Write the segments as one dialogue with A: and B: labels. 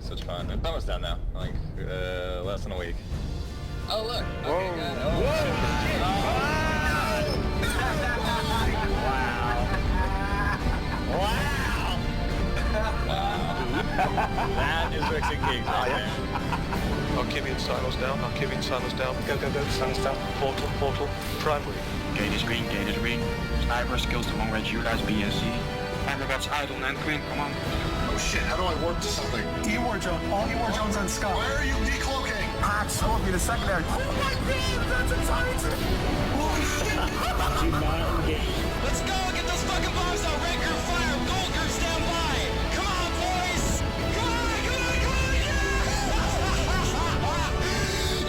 A: such fun. It's almost done now. Like, less than a week. Oh, look.
B: Whoa.
A: Okay, got it. Oh,
B: Whoa.
A: shit. Wow. That is mixing kings right there.
B: Archivian silos down, Archivian silos down. Go, go, go, silos down. Portal, portal, primary.
C: Gate is green, gate is green. Sniper skills to long range ULAS BSC. Timer gets idle and green, come on.
D: Oh shit, how do I warp to something?
E: E-War Jones, all E-War Jones on Scott.
D: Where are you decloaking?
E: Patch, that would be the secondary. Oh my god, that's a Titan! Holy shit!
F: Let's go! Get those fucking bombs out! Ranker fire! Golger stand by! Come on, boys! Come on! Come on! Come on! Yeah!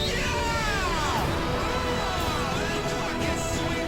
F: Yeah! Oh, that's fucking sweet!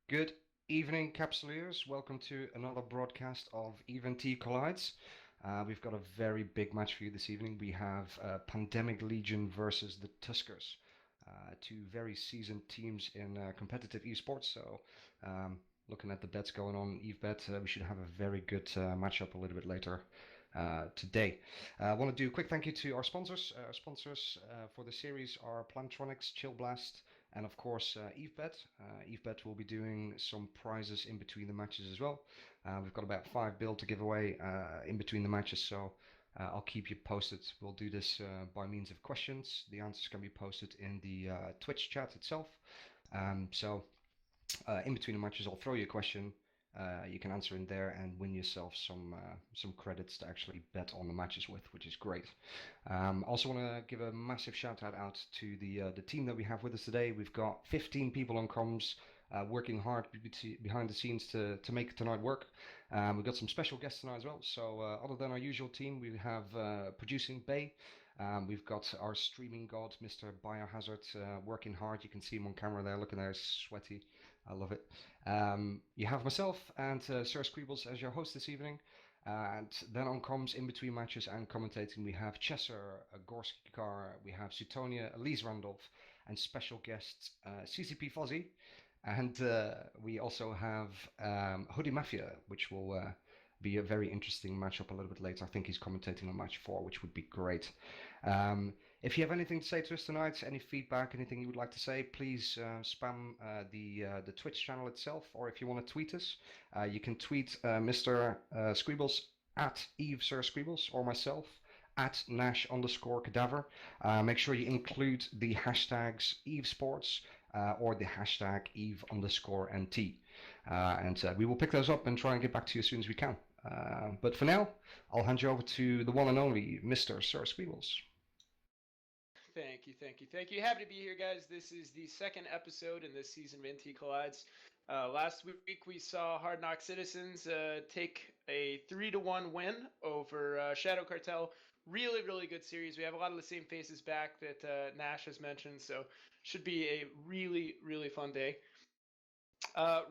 G: Good evening, Capsuleers. Welcome to another broadcast of Even T Collides. We've got a very big match for you this evening. We have Pandemic Legion versus the Tuskers, two very seasoned teams in competitive esports. So, looking at the bets going on EveBet, we should have a very good matchup a little bit later today. I want to do a quick thank you to our sponsors. Our sponsors for the series are Plantronics, Chill Blast, and of course EveBet. EveBet will be doing some prizes in between the matches as well. We've got about 5 bill to give away in between the matches, so I'll keep you posted. We'll do this by means of questions. The answers can be posted in the Twitch chat itself. So in between the matches, I'll throw you a question. You can answer in there and win yourself some credits to actually bet on the matches with, which is great. Also want to give a massive shout out to the team that we have with us today. We've got 15 people on comms working hard behind the scenes to make tonight work. We've got some special guests tonight as well. So other than our usual team, we have producing Bay. We've got our streaming god, Mr. Biohazard, working hard. You can see him on camera there, looking there, sweaty. I love it. You have myself and Sir Scribbles as your host this evening. And then on comms, in between matches and commentating, we have Chesser, Gorskar, we have Sutonia, Elise Randolph, and special guests CCP Fozzy. And we also have Hoodie Mafia, which will be a very interesting matchup a little bit later. I think he's commentating on match 4, which would be great. If you have anything to say to us tonight, any feedback, anything you would like to say, please spam the Twitch channel itself, or if you want to tweet us, you can tweet Mr. Scribbles at EveSirScribbles or myself at Nash_Cadaver. Make sure you include the hashtags EveSports or the hashtag Eve_NT. And we will pick those up and try and get back to you as soon as we can. But for now, I'll hand you over to the one and only Mr. Sir Scribbles.
H: Thank you. Happy to be here, guys. This is the second episode in this season of NT Collides. Last week we saw Hard Knock Citizens take a 3-1 win over Shadow Cartel. Really good series. We have a lot of the same faces back that Nash has mentioned, so should be a really fun day.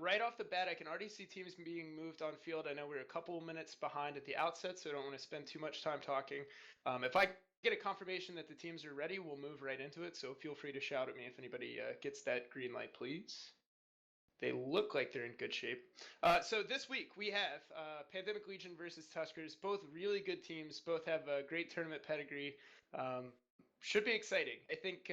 H: Right off the bat, I can already see teams being moved on field. I know we're a couple minutes behind at the outset, so I don't want to spend too much time talking. If I get a confirmation that the teams are ready, we'll move right into it, so feel free to shout at me if anybody gets that green light, please. they look like they're in good shape. So this week we have Pandemic Legion versus Tuskers. Both really good teams. Both have a great tournament pedigree. Should be exciting. I think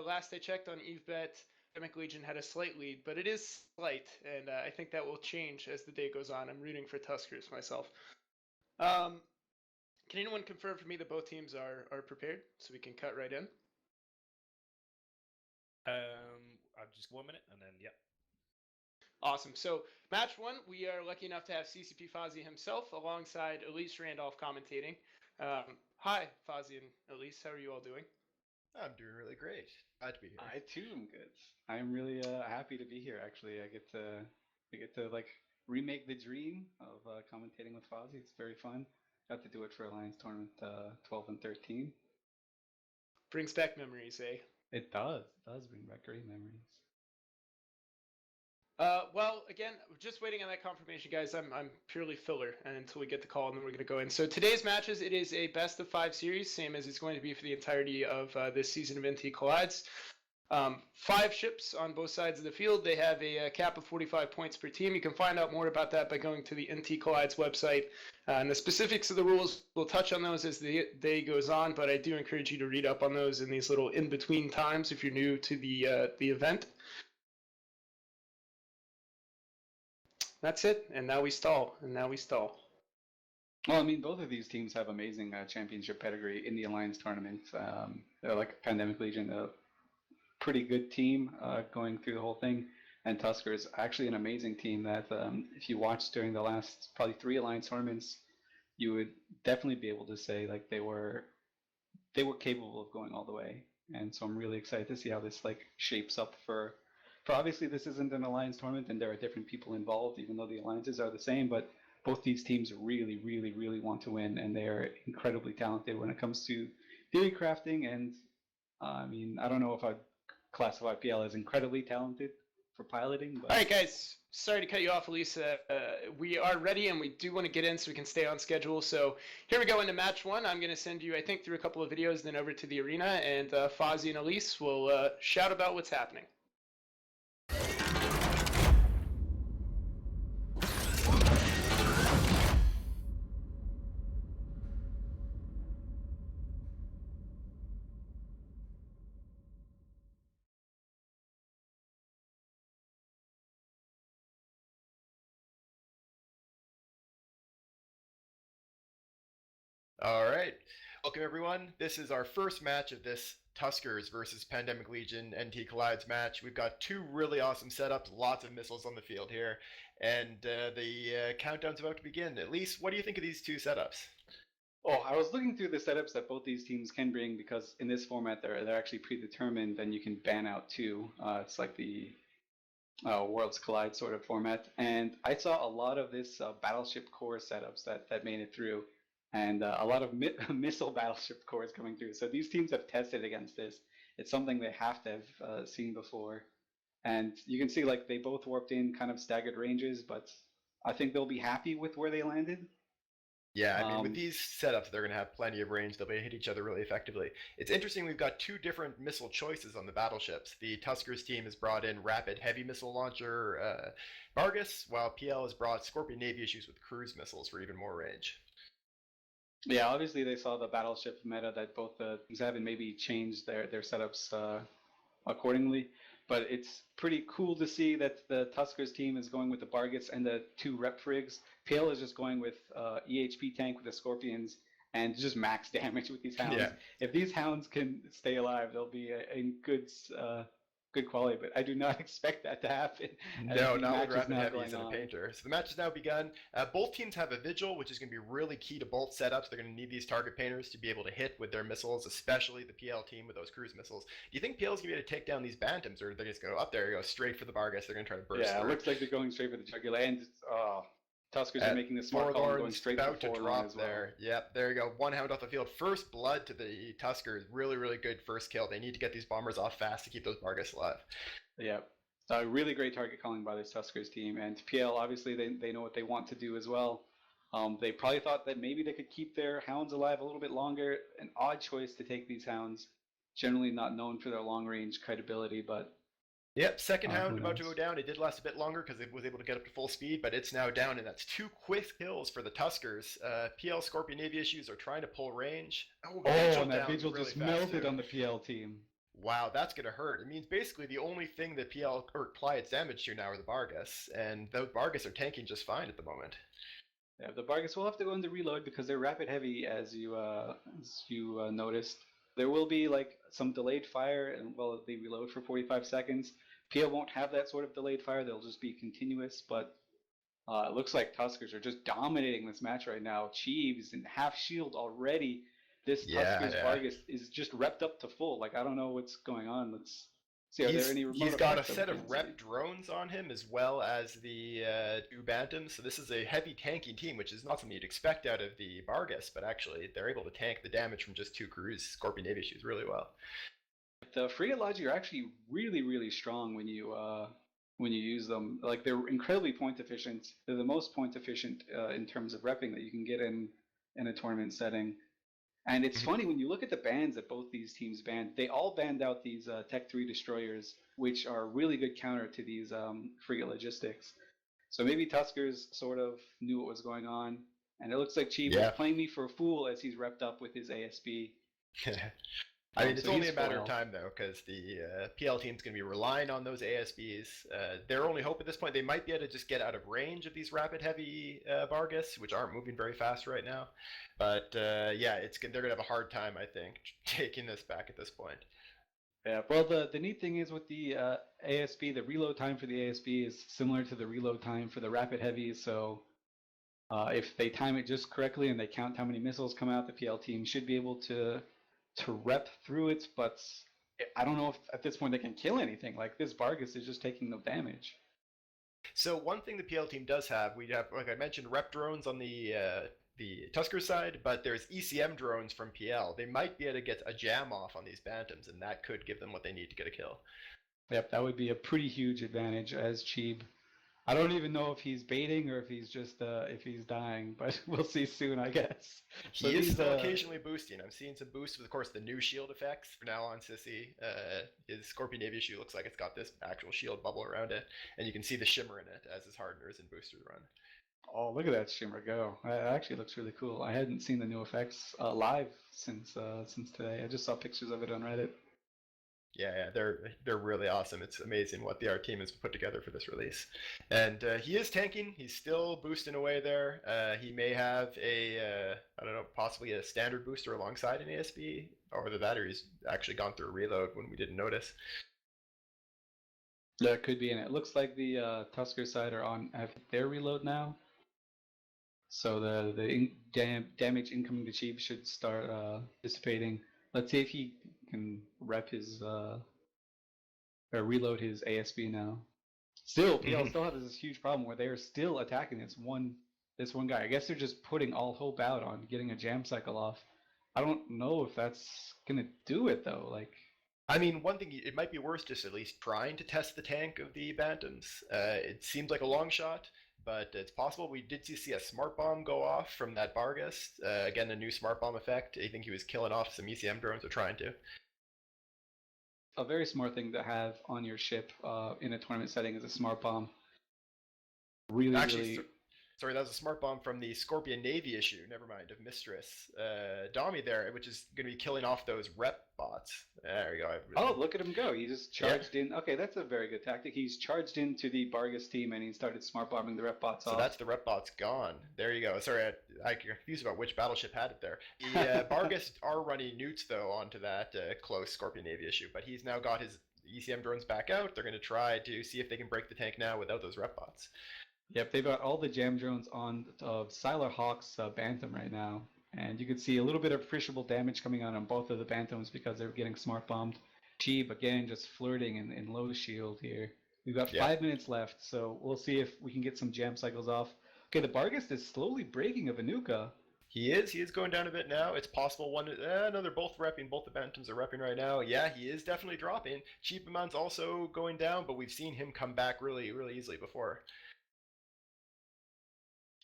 H: last I checked on EveBet, Pandemic Legion had a slight lead, but it is slight, and I think that will change as the day goes on. I'm rooting for Tuskers myself. Can anyone confirm for me that both teams are prepared so we can cut right in?
I: I'm just 1 minute and then, yeah.
H: Awesome. So match one, we are lucky enough to have CCP Fozzie himself alongside Elise Randolph commentating. Hi, Fozzie and Elise. How are you all doing?
A: I'm doing really great. Glad to be here.
J: I too am good. I'm really happy to be here. Actually, I get to like remake the dream of commentating with Fozzie. It's very fun. Got to do it for Alliance Tournament 12 and 13.
H: Brings back memories, eh?
J: It does. It does bring back great memories.
H: Well, again, we're just waiting on that confirmation, guys. I'm purely filler until we get the call, and then we're going to go in. So today's matches, it is a best of 5 series, same as it's going to be for the entirety of this season of NT Collides. 5 ships on both sides of the field. They have a cap of 45 points per team. You can find out more about that by going to the NT Collides website. And the specifics of the rules, we'll touch on those as the day goes on, but I do encourage you to read up on those in these little in-between times if you're new to the event. That's it, and now we stall,
J: Well, I mean, both of these teams have amazing championship pedigree in the Alliance tournament. They're like Pandemic Legion, a pretty good team going through the whole thing, and Tuskers, actually an amazing team that if you watched during the last probably 3 Alliance tournaments, you would definitely be able to say like they were capable of going all the way. And so I'm really excited to see how this like shapes up for obviously this isn't an Alliance tournament and there are different people involved, even though the alliances are the same, but both these teams really, really, really want to win, and they are incredibly talented when it comes to theory crafting. And I mean, I don't know if I'd classify PL as incredibly talented for piloting. But...
H: All right, guys. Sorry to cut you off, Elisa. We are ready, and we do want to get in so we can stay on schedule. So here we go into match 1. I'm going to send you, I think, through a couple of videos, then over to the arena, and Fozzie and Elise will shout about what's happening.
A: All right. Welcome, everyone. This is our first match of this Tuskers versus Pandemic Legion NT Collides match. We've got 2 really awesome setups, lots of missiles on the field here, and the countdown's about to begin. At least, what do you think of these 2 setups?
J: Oh, I was looking through the setups that both these teams can bring, because in this format they're actually predetermined, and you can ban out 2. It's like the Worlds Collide sort of format, and I saw a lot of this battleship core setups that made it through. And a lot of missile battleship cores coming through. So these teams have tested against this. It's something they have to have seen before. And you can see like they both warped in kind of staggered ranges, but I think they'll be happy with where they landed.
A: Yeah, I mean, with these setups, they're going to have plenty of range. They'll be able to hit each other really effectively. It's interesting, we've got 2 different missile choices on the battleships. The Tuskers team has brought in Rapid Heavy Missile Launcher Vargas, while PL has brought Scorpion Navy issues with cruise missiles for even more range.
J: Yeah, obviously they saw the battleship meta that both teams have and maybe changed their setups accordingly. But it's pretty cool to see that the Tuskers team is going with the Bargets and the 2 rep frigs. PL is just going with EHP tank with the Scorpions and just max damage with these hounds.
A: Yeah.
J: If these hounds can stay alive, they'll be in good quality, but I do not expect that to happen.
A: No, not with Rapid Heavies and a Painter. So the match has now begun. Both teams have a Vigil, which is going to be really key to both setups. They're going to need these target painters to be able to hit with their missiles, especially the PL team with those cruise missiles. Do you think PL is going to be able to take down these Bantams, or are they just going to go up there, go straight for the Vargas? They're going to try to burst through.
J: It looks like they're going straight for the jugular, and Tuskers are making the smart call and going straight
A: about
J: for
A: to drop
J: as well.
A: there. Yep, there you go. 1 hound off the field. First blood to the Tuskers. Really, really good first kill. They need to get these bombers off fast to keep those Vargas alive.
J: Yeah, really great target calling by this Tuskers team, and PL obviously they know what they want to do as well. They probably thought that maybe they could keep their hounds alive a little bit longer. An odd choice to take these hounds, generally not known for their long range credibility, but
A: Yep, second
J: Who
A: hound about to
J: knows?
A: go down. It did last a bit longer because it was able to get up to full speed, but it's now down, and that's 2 quick kills for the Tuskers. PL Scorpion Navy issues are trying to pull range.
J: Oh,
A: Vigil
J: and that
A: down
J: Vigil
A: really
J: just
A: fast,
J: melted
A: too.
J: on the PL team.
A: Wow, that's going to hurt. It means basically the only thing that PL or Clyde's damage to now are the Bargus, and the Bargus are tanking just fine at the moment.
J: Yeah, the Bargus will have to go into reload because they're rapid heavy, as you noticed. There will be like some delayed fire, and well, they reload for 45 seconds. PL won't have that sort of delayed fire; they'll just be continuous. But it looks like Tuskers are just dominating this match right now. Cheeves in half shield already. This Tuskers Bargus is just repped up to full. Like I don't know what's going on. Let's see. Are there any remote
A: He's got a
J: effects that
A: set
J: we
A: of
J: can't
A: rep
J: see?
A: drones on him as well as the 2 Bantams. So this is a heavy tanking team, which is not something you'd expect out of the Bargus, but actually they're able to tank the damage from just 2 crews, Scorpion Navy issues, really well.
J: The frigate logi are actually really, really strong when you use them. Like they're incredibly point efficient. They're the most point efficient in terms of repping that you can get in a tournament setting. And it's funny when you look at the bans that both these teams banned. They all banned out these Tech 3 destroyers, which are a really good counter to these frigate logistics. So maybe Tuskers sort of knew what was going on, and it looks like Chi was playing me for a fool as he's repped up with his ASB.
A: I mean, it's only a matter of time, though, because the PL team's going to be relying on those ASBs. Their only hope at this point, they might be able to just get out of range of these rapid heavy Bargus, which aren't moving very fast right now. But yeah, they're going to have a hard time, I think, taking this back at this point.
J: Yeah, well, the neat thing is with the ASB, the reload time for the ASB is similar to the reload time for the rapid heavies. So if they time it just correctly and they count how many missiles come out, the PL team should be able to rep through it, but I don't know if at this point they can kill anything. Like this Bargus is just taking no damage.
A: So one thing the PL team does have, we have, like I mentioned, rep drones on the Tusker side, but there's ECM drones from PL. They might be able to get a jam off on these Bantams, and that could give them what they need to get a kill.
J: Yep, that would be a pretty huge advantage as Cheeb. I don't even know if he's baiting or if he's just if he's dying, but we'll see soon, I guess.
A: He is still occasionally boosting. I'm seeing some boosts with, of course, the new shield effects for now on Sissy. His Scorpion Navy issue looks like it's got this actual shield bubble around it, and you can see the shimmer in it as his hardeners and boosters run.
J: Oh, look at that shimmer go! It actually looks really cool. I hadn't seen the new effects live since today. I just saw pictures of it on Reddit.
A: Yeah, they're really awesome. It's amazing what the art team has put together for this release. And he is tanking. He's still boosting away there. He may have I don't know, possibly a standard booster alongside an ASB, or either that or he's actually gone through a reload when we didn't notice.
J: That could be, and it looks like the Tusker side are on have their reload now. So the damage incoming to Cheap should start dissipating. Let's see if he can rep his or reload his ASB now. Still, PL still has this huge problem where they are still attacking this one guy. I guess they're just putting all hope out on getting a jam cycle off. I don't know if that's gonna do it though. Like,
A: I mean, one thing, it might be worth just at least trying to test the tank of the Bantams. It seems like a long shot, but it's possible. We did see a smart bomb go off from that Bargus. Again, a new smart bomb effect. I think he was killing off some ECM drones, or trying to.
J: A very smart thing to have on your ship in a tournament setting is a smart bomb. Really.
A: Sorry, that was a smart bomb from the Scorpion Navy issue. Never mind, of Mistress Domi there, which is going to be killing off those rep bots. There we go.
J: Oh, look at him go! He just charged in. Okay, that's a very good tactic. He's charged into the Bargus team and he started smart bombing the rep bots off.
A: So that's the rep bots gone. There you go. Sorry, I got confused about which battleship had it there. The Bargus are running newts though onto that close Scorpion Navy issue, but he's now got his ECM drones back out. They're going to try to see if they can break the tank now without those rep bots.
J: Yep, they've got all the jam drones on Siler Hawk's Bantam right now, and you can see a little bit of appreciable damage coming out on both of the Bantams because they're getting smart bombed. Cheap again, just flirting in low shield here. We've got 5 minutes left, so we'll see if we can get some jam cycles off. Okay, the Bargus is slowly breaking a Vanuka.
A: He is going down a bit now. It's possible no, they're both repping. Both the Bantams are repping right now. Yeah, he is definitely dropping. Cheapamon's also going down, but we've seen him come back really, really easily before.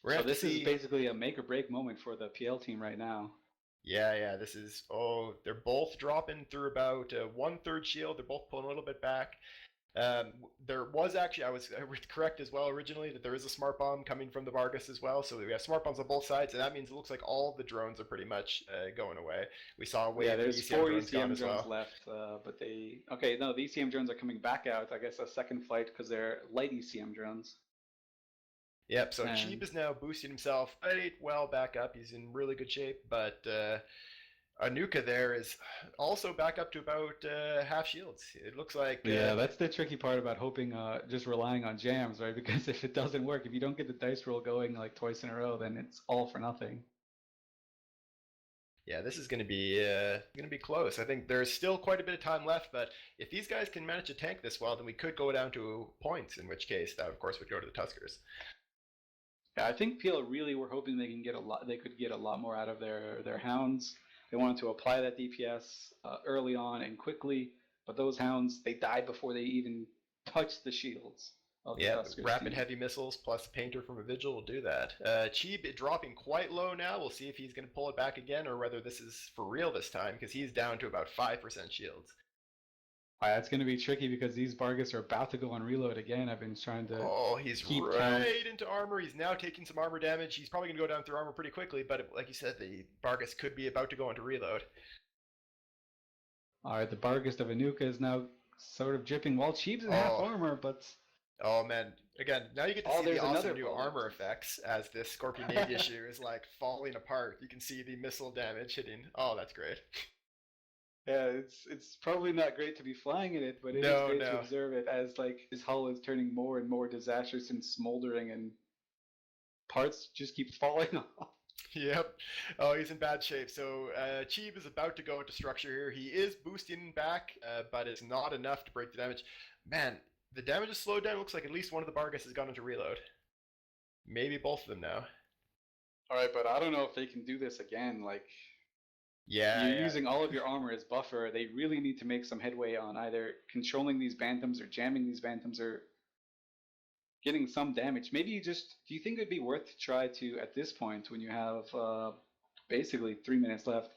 J: So this is basically a make or break moment for the PL team right now.
A: Yeah, this is, they're both dropping through about 1/3 shield. They're both pulling a little bit back. There was actually, I was correct as well originally, that there is a smart bomb coming from the Vargas as well. So we have smart bombs on both sides, and that means it looks like all the drones are pretty much going away. We saw a wave of
J: there's
A: ECM
J: 4
A: drones
J: ECM
A: gone as
J: drones
A: well.
J: left, but the ECM drones are coming back out. I guess a second flight because they're light ECM drones.
A: Yep, so Cheap is now boosting himself right well back up. He's in really good shape, but Anuka there is also back up to about half shields. It looks like...
J: Yeah, that's the tricky part about hoping, just relying on jams, right? Because if it doesn't work, if you don't get the dice roll going like twice in a row, then it's all for nothing.
A: Yeah, this is going to be close. I think there's still quite a bit of time left, but if these guys can manage to tank this well, then we could go down to points, in which case that, of course, would go to the Tuskers.
J: Yeah, I think PL really were hoping they can get a lot. They could get a lot more out of their hounds. They wanted to apply that DPS early on and quickly, but those hounds, they died before they even touched the shields of the Tuskers
A: rapid
J: team.
A: heavy missiles plus Painter from a Vigil will do that. Cheeb dropping quite low now. We'll see if he's going to pull it back again or whether this is for real this time, because he's down to about 5% shields.
J: That's going to be tricky because these Vargas are about to go on reload again. I've been trying to.
A: Oh, he's right into armor. He's now taking some armor damage. He's probably going to go down through armor pretty quickly, but like you said, the Vargas could be about to go into reload.
J: All right, the Vargas of Anuka is now sort of dripping. Well, Cheap's in half armor, but.
A: Oh man! Again, now you get to see the awesome new armor effects as this Scorpion Navy issue is like falling apart. You can see the missile damage hitting. Oh, that's great.
J: Yeah, it's probably not great to be flying in it, but it is great to observe it as like his hull is turning more and more disastrous and smoldering, and parts just keep falling off.
A: Yep. Oh, he's in bad shape. So Cheeb is about to go into structure here. He is boosting back, but it's not enough to break the damage. Man, the damage is slowed down. It looks like at least one of the Vargas has gone into reload. Maybe both of them now.
J: All right, but I don't know if they can do this again. Like.
A: Yeah,
J: you're using all of your armor as buffer. They really need to make some headway on either controlling these Bantams or jamming these Bantams or getting some damage. Maybe do you think it'd be worth to try to, at this point, when you have basically 3 minutes left,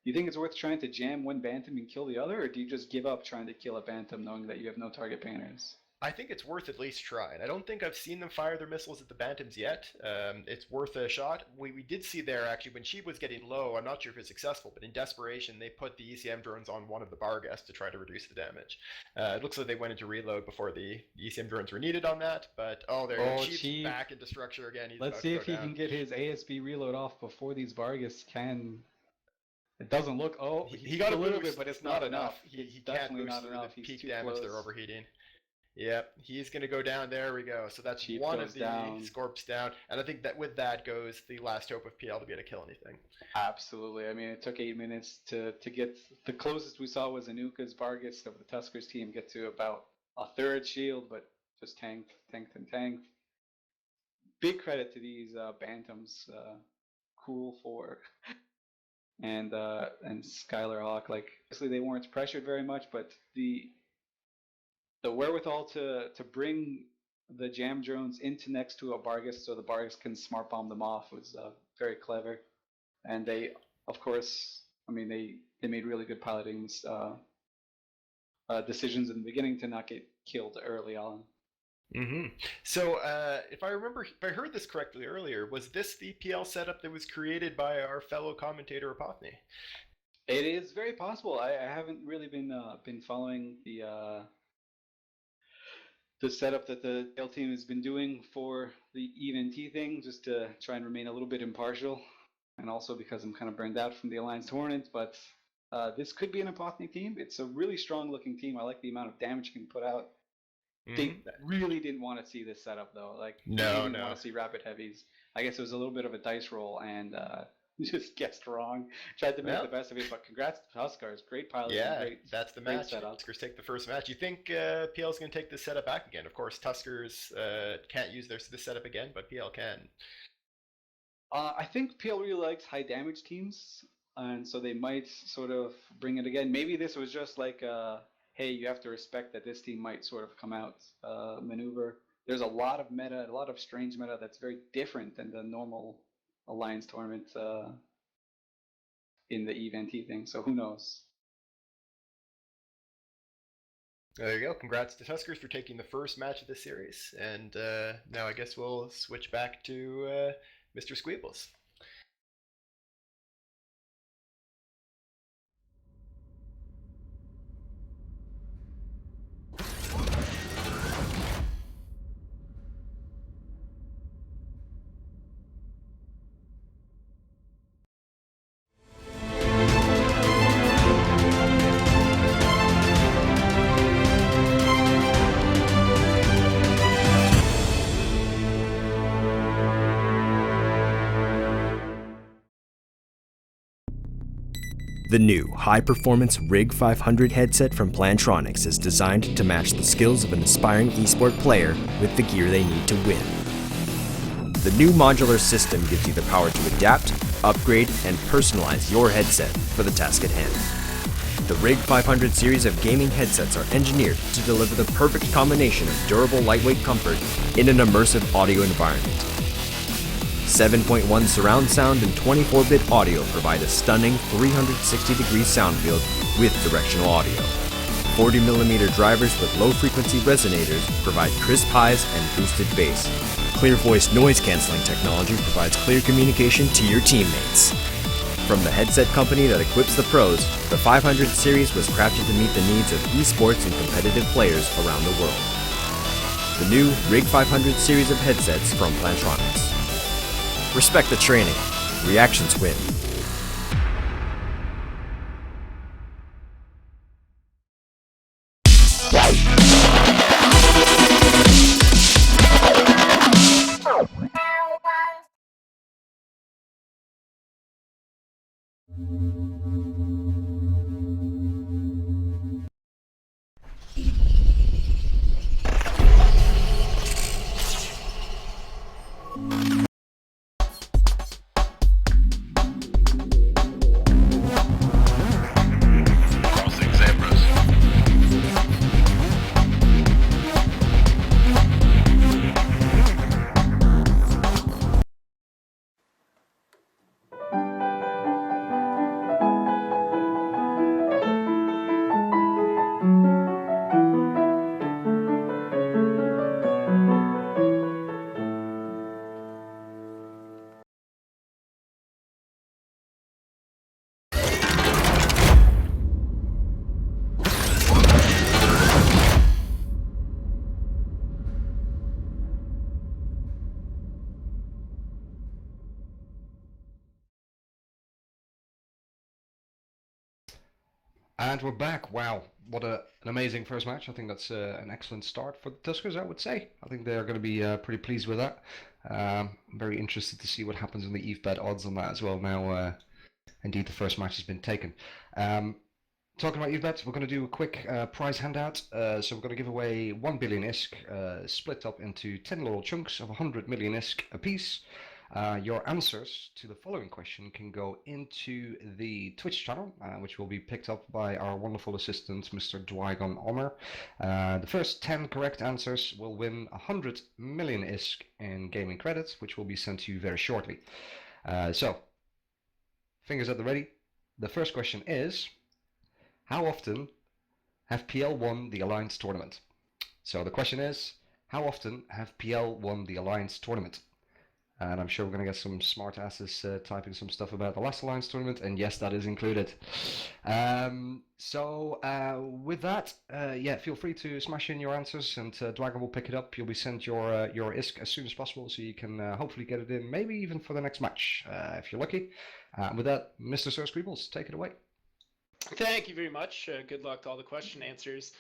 J: do you think it's worth trying to jam one Bantam and kill the other, or do you just give up trying to kill a Bantam knowing that you have no target painters?
A: I think it's worth at least trying. I don't think I've seen them fire their missiles at the Bantams yet. It's worth a shot. We did see there, actually, when Sheeb was getting low, I'm not sure if it's successful, but in desperation, they put the ECM drones on one of the Vargas to try to reduce the damage. It looks like they went into reload before the ECM drones were needed on that, but Sheeb's back into structure again.
J: Let's see if he can get his ASB reload off before these Vargas can... It doesn't look... Oh,
A: he got a
J: little
A: boost,
J: bit, but it's not enough.
A: He can't boost through the peak damage. They're overheating. Yep, he's going to go down. There we go. So that's Cheap one of the Scorps down. And I think that with that goes the last hope of PL to be able to kill anything.
J: Absolutely. I mean, it took 8 minutes to get... The closest we saw was Anuka's Vargas of the Tuskers team get to about a third shield, but just tanked. Big credit to these Bantams. Cool for... and Skylar Hawk. Like, obviously they weren't pressured very much, but the wherewithal to bring the jam drones into next to a Vargas so the Vargas can smart bomb them off was very clever. And they, of course, I mean, they made really good piloting decisions in the beginning to not get killed early on.
A: Mm-hmm. So if I heard this correctly earlier, was this the PL setup that was created by our fellow commentator Apothny?
J: It is very possible. I haven't really been following the setup that the PL team has been doing for the EVNT thing, just to try and remain a little bit impartial, and also because I'm kind of burned out from the Alliance tournament. But this could be an Apothny team. It's a really strong looking team. I like the amount of damage you can put out. They really didn't want to see this setup though. Like, they didn't want to see rapid heavies. I guess it was a little bit of a dice roll, and just guessed wrong. Tried to make the best of it, but congrats to Tuskers. Great pilot.
A: Yeah, that's the match. Tuskers take the first match. You think PL is going to take this setup back again? Of course, Tuskers can't use this setup again, but PL can.
J: I think PL really likes high damage teams, and so they might sort of bring it again. Maybe this was just like, hey, you have to respect that this team might sort of come out maneuver. There's a lot of meta, a lot of strange meta that's very different than the normal Alliance tournament in the EVNT thing, so who knows?
A: There you go. Congrats to Tuskers for taking the first match of the series. And now I guess we'll switch back to Mr. Squeebles.
K: The new high-performance Rig 500 headset from Plantronics is designed to match the skills of an aspiring esport player with the gear they need to win. The new modular system gives you the power to adapt, upgrade, and personalize your headset for the task at hand. The Rig 500 series of gaming headsets are engineered to deliver the perfect combination of durable lightweight comfort in an immersive audio environment. 7.1 surround sound and 24-bit audio provide a stunning 360-degree sound field with directional audio. 40mm drivers with low-frequency resonators provide crisp highs and boosted bass. Clear voice noise-canceling technology provides clear communication to your teammates. From the headset company that equips the pros, the 500 series was crafted to meet the needs of esports and competitive players around the world. The new Rig 500 series of headsets from Plantronics. Respect the training. Reactions win.
G: And we're back. Wow, what an amazing first match. I think that's an excellent start for the Tuskers, I would say. I think they're going to be pretty pleased with that. I'm very interested to see what happens in the Eve bet odds on that as well. Now, indeed, the first match has been taken. Talking about Eve bets, we're going to do a quick prize handout. So we're going to give away 1 billion ISK, split up into 10 little chunks of 100 million ISK apiece. Your answers to the following question can go into the Twitch channel, which will be picked up by our wonderful assistant, Mr. Dwygon Omer. The first 10 correct answers will win 100 million ISK in gaming credits, which will be sent to you very shortly. So, fingers at the ready. The first question is, how often have PL won the Alliance Tournament? So the question is, how often have PL won the Alliance Tournament? And I'm sure we're going to get some smart asses typing some stuff about the last Alliance Tournament, and yes, that is included. With that, yeah, feel free to smash in your answers, and Dwagon will pick it up. You'll be sent your ISK as soon as possible, so you can hopefully get it in, maybe even for the next match, if you're lucky. With that, Mr. Sir Scribbles, take it away.
H: Thank you very much. Good luck to all the question answers.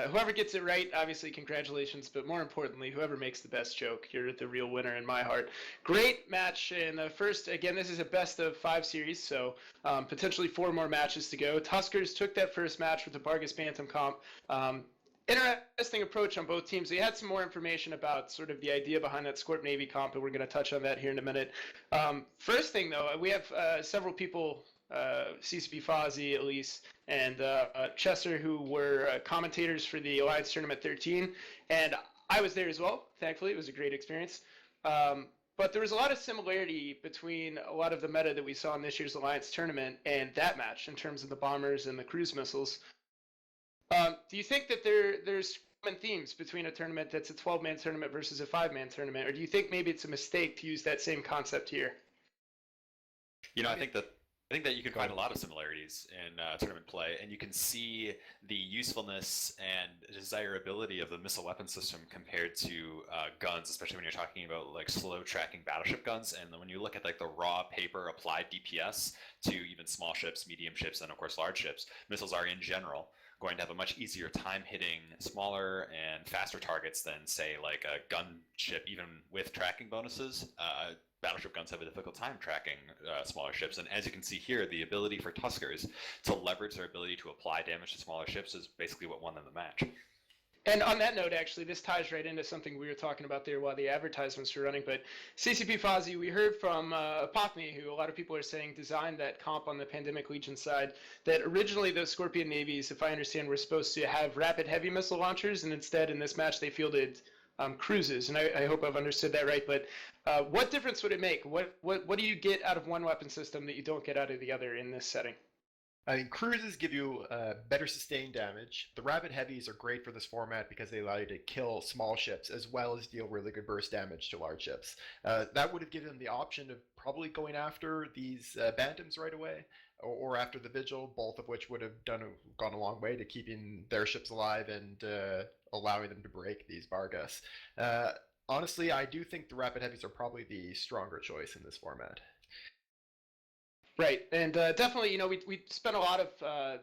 H: Whoever gets it right, obviously, congratulations. But more importantly, whoever makes the best joke, you're the real winner in my heart. Great match in the first. Again, this is a best of 5 series, so potentially 4 more matches to go. Tuskers took that first match with the Bargus Bantam comp. Interesting approach on both teams. We had some more information about sort of the idea behind that Scorp Navy comp, and we're going to touch on that here in a minute. First thing, though, we have several people, CCP Fozzie, Elise, and Chester, who were commentators for the Alliance Tournament 13, and I was there as well. Thankfully, it was a great experience. But there was a lot of similarity between a lot of the meta that we saw in this year's Alliance Tournament and that match in terms of the bombers and the cruise missiles. Do you think that there's common themes between a tournament that's a 12-man tournament versus a 5-man tournament, or do you think maybe it's a mistake to use that same concept here?
L: I think that you can find a lot of similarities in tournament play, and you can see the usefulness and desirability of the missile weapon system compared to guns, especially when you're talking about like slow tracking battleship guns. And when you look at like the raw paper applied DPS to even small ships, medium ships, and of course large ships, missiles are in general going to have a much easier time hitting smaller and faster targets than say like a gunship, even with tracking bonuses. Battleship guns have a difficult time tracking smaller ships, and as you can see here, the ability for Tuskers to leverage their ability to apply damage to smaller ships is basically what won them the match.
H: And on that note, actually, this ties right into something we were talking about there while the advertisements were running. But CCP Fozzie, we heard from Apothmy, who a lot of people are saying designed that comp on the Pandemic Legion side, that originally those Scorpion navies, if I understand, were supposed to have rapid heavy missile launchers, and instead in this match they fielded cruises. And I hope I've understood that right. But what difference would it make? What do you get out of one weapon system that you don't get out of the other in this setting?
A: I mean, cruises give you better sustained damage. The rapid heavies are great for this format because they allow you to kill small ships as well as deal really good burst damage to large ships. That would have given them the option of probably going after these Bantams right away, or after the Vigil, both of which would have gone a long way to keeping their ships alive and allowing them to break these Vargas. Honestly, I do think the rapid heavies are probably the stronger choice in this format.
H: Right, and definitely, we spent a lot of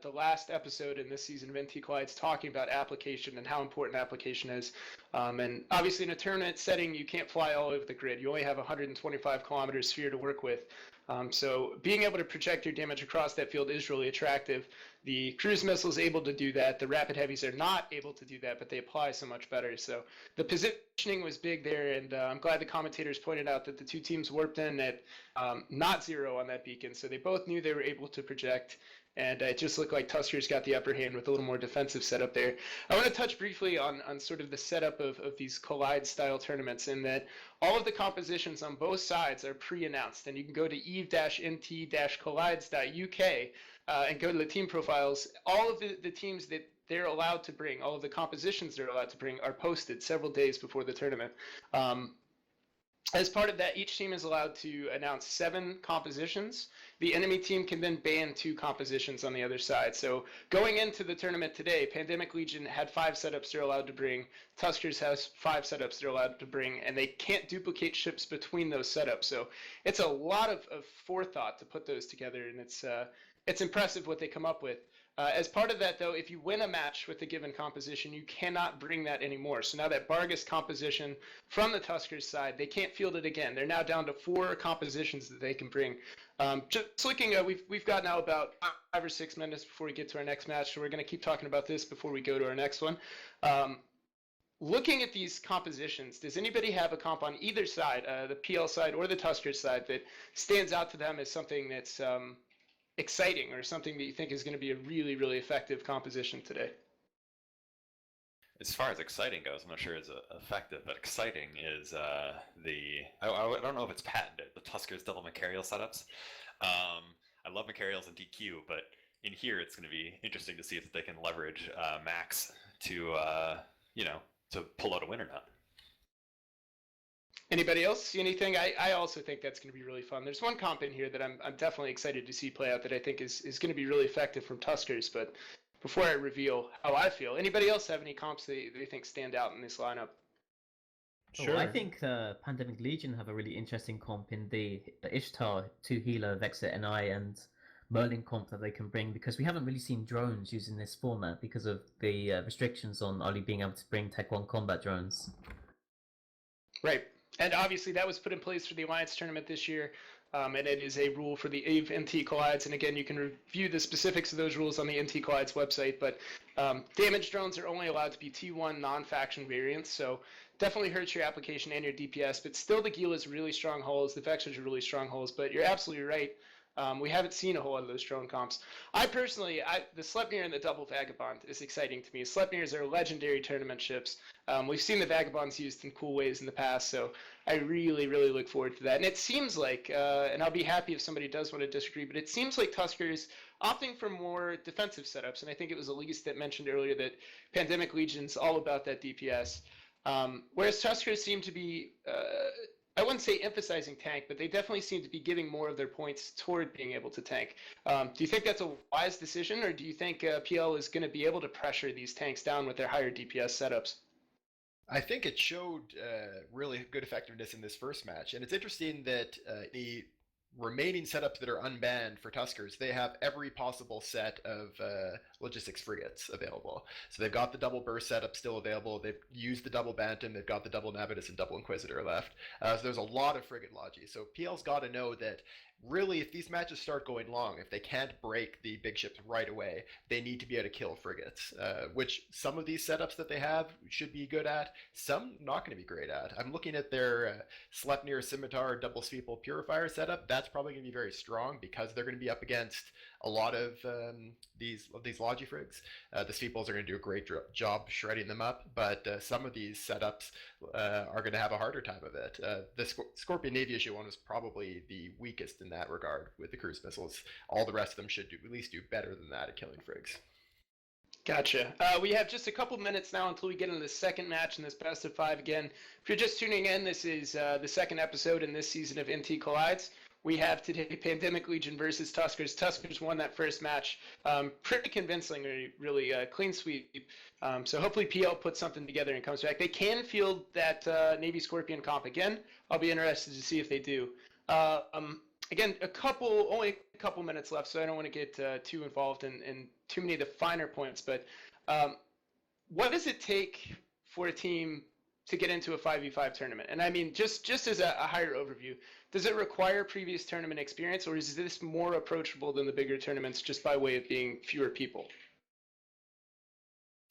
H: the last episode in this season of NT Collides talking about application and how important application is. And obviously in a tournament setting, you can't fly all over the grid. You only have a 125 kilometer sphere to work with. So being able to project your damage across that field is really attractive. The cruise missile is able to do that. The rapid heavies are not able to do that, but they apply so much better. So the positioning was big there, and I'm glad the commentators pointed out that the two teams warped in at not 0 on that beacon. So they both knew they were able to project, and it just looked like Tuskers got the upper hand with a little more defensive setup there. I want to touch briefly on sort of the setup of these Collide-style tournaments, in that all of the compositions on both sides are pre-announced, and you can go to eve-nt-collides.uk and go to the team profiles. All of the teams that they're allowed to bring, all of the compositions they're allowed to bring are posted several days before the tournament. As part of that, each team is allowed to announce 7 compositions. The enemy team can then ban 2 compositions on the other side. So going into the tournament today, Pandemic Legion had 5 setups they're allowed to bring. Tuskers has 5 setups they're allowed to bring, and they can't duplicate ships between those setups. So it's a lot of forethought to put those together, and it's impressive what they come up with. As part of that, though, if you win a match with a given composition, you cannot bring that anymore. So now that Vargas composition from the Tuskers side, they can't field it again. They're now down to 4 compositions that they can bring. Just looking at, we've got now about 5 or 6 minutes before we get to our next match, so we're going to keep talking about this before we go to our next one. Looking at these compositions, does anybody have a comp on either side, the PL side or the Tuskers side, that stands out to them as something that's exciting, or something that you think is going to be a really, really effective composition today?
L: As far as exciting goes, I'm not sure it's effective, but exciting is I don't know if it's patented, the Tuskers double Macarial setups. I love Macarials and DQ, but in here it's going to be interesting to see if they can leverage Max to to pull out a win or not.
H: Anybody else see anything? I also think that's going to be really fun. There's one comp in here that I'm definitely excited to see play out that I think is going to be really effective from Tuskers, but before I reveal how I feel, anybody else have any comps they think stand out in this lineup?
M: Sure. I think Pandemic Legion have a really interesting comp in the Ishtar 2 healer, Vexit NI, and Merlin comp that they can bring, because we haven't really seen drones using this format because of the restrictions on only being able to bring Tech 1 combat drones.
H: Right. And obviously that was put in place for the Alliance tournament this year, and it is a rule for the EVE NT Collides. And again, you can review the specifics of those rules on the NT Collides website, but damage drones are only allowed to be T1 non-faction variants, so definitely hurts your application and your DPS, but still the Gila's really strong hulls, the Vexers are really strong hulls, but you're absolutely right. We haven't seen a whole lot of those drone comps. I personally, the Sleipnir and the Double Vagabond is exciting to me. Sleipnirs are legendary tournament ships. We've seen the Vagabonds used in cool ways in the past, so I really, really look forward to that. And it seems like, and I'll be happy if somebody does want to disagree, but it seems like Tuskers opting for more defensive setups. And I think it was Elise that mentioned earlier that Pandemic Legion's all about that DPS. Whereas Tuskers seem to be, I wouldn't say emphasizing tank, but they definitely seem to be giving more of their points toward being able to tank. Do you think that's a wise decision, or do you think PL is going to be able to pressure these tanks down with their higher DPS setups?
A: I think it showed really good effectiveness in this first match, and it's interesting that the remaining setups that are unbanned for Tuskers, they have every possible set of logistics frigates available. So they've got the double burst setup still available. They've used the double Bantam. They've got the double Navitus and double Inquisitor left. So there's a lot of frigate logi. So PL's got to know that really, if these matches start going long, if they can't break the big ships right away, they need to be able to kill frigates, which some of these setups that they have should be good at, some not going to be great at. I'm looking at their Sleipnir Scimitar double Sweeple Purifier setup. That's probably going to be very strong because they're going to be up against a lot of these Logifrigs. The Sweeples are going to do a great job shredding them up, but some of these setups are going to have a harder time of it. The Scorpion Navy issue one was probably the weakest in that regard with the cruise missiles. All the rest of them should at least do better than that at killing frigs.
H: Gotcha. We have just a couple minutes now until we get into the second match in this best of 5 again. If you're just tuning in, this is the second episode in this season of NT Collides. We have today Pandemic Legion versus Tuskers. Tuskers won that first match pretty convincingly, really clean sweep. So hopefully PL puts something together and comes back. They can field that Navy Scorpion comp again. I'll be interested to see if they do. Again, only a couple minutes left, so I don't want to get too involved in too many of the finer points. But what does it take for a team to get into a 5v5 tournament? And I mean, just as a higher overview, does it require previous tournament experience, or is this more approachable than the bigger tournaments just by way of being fewer people?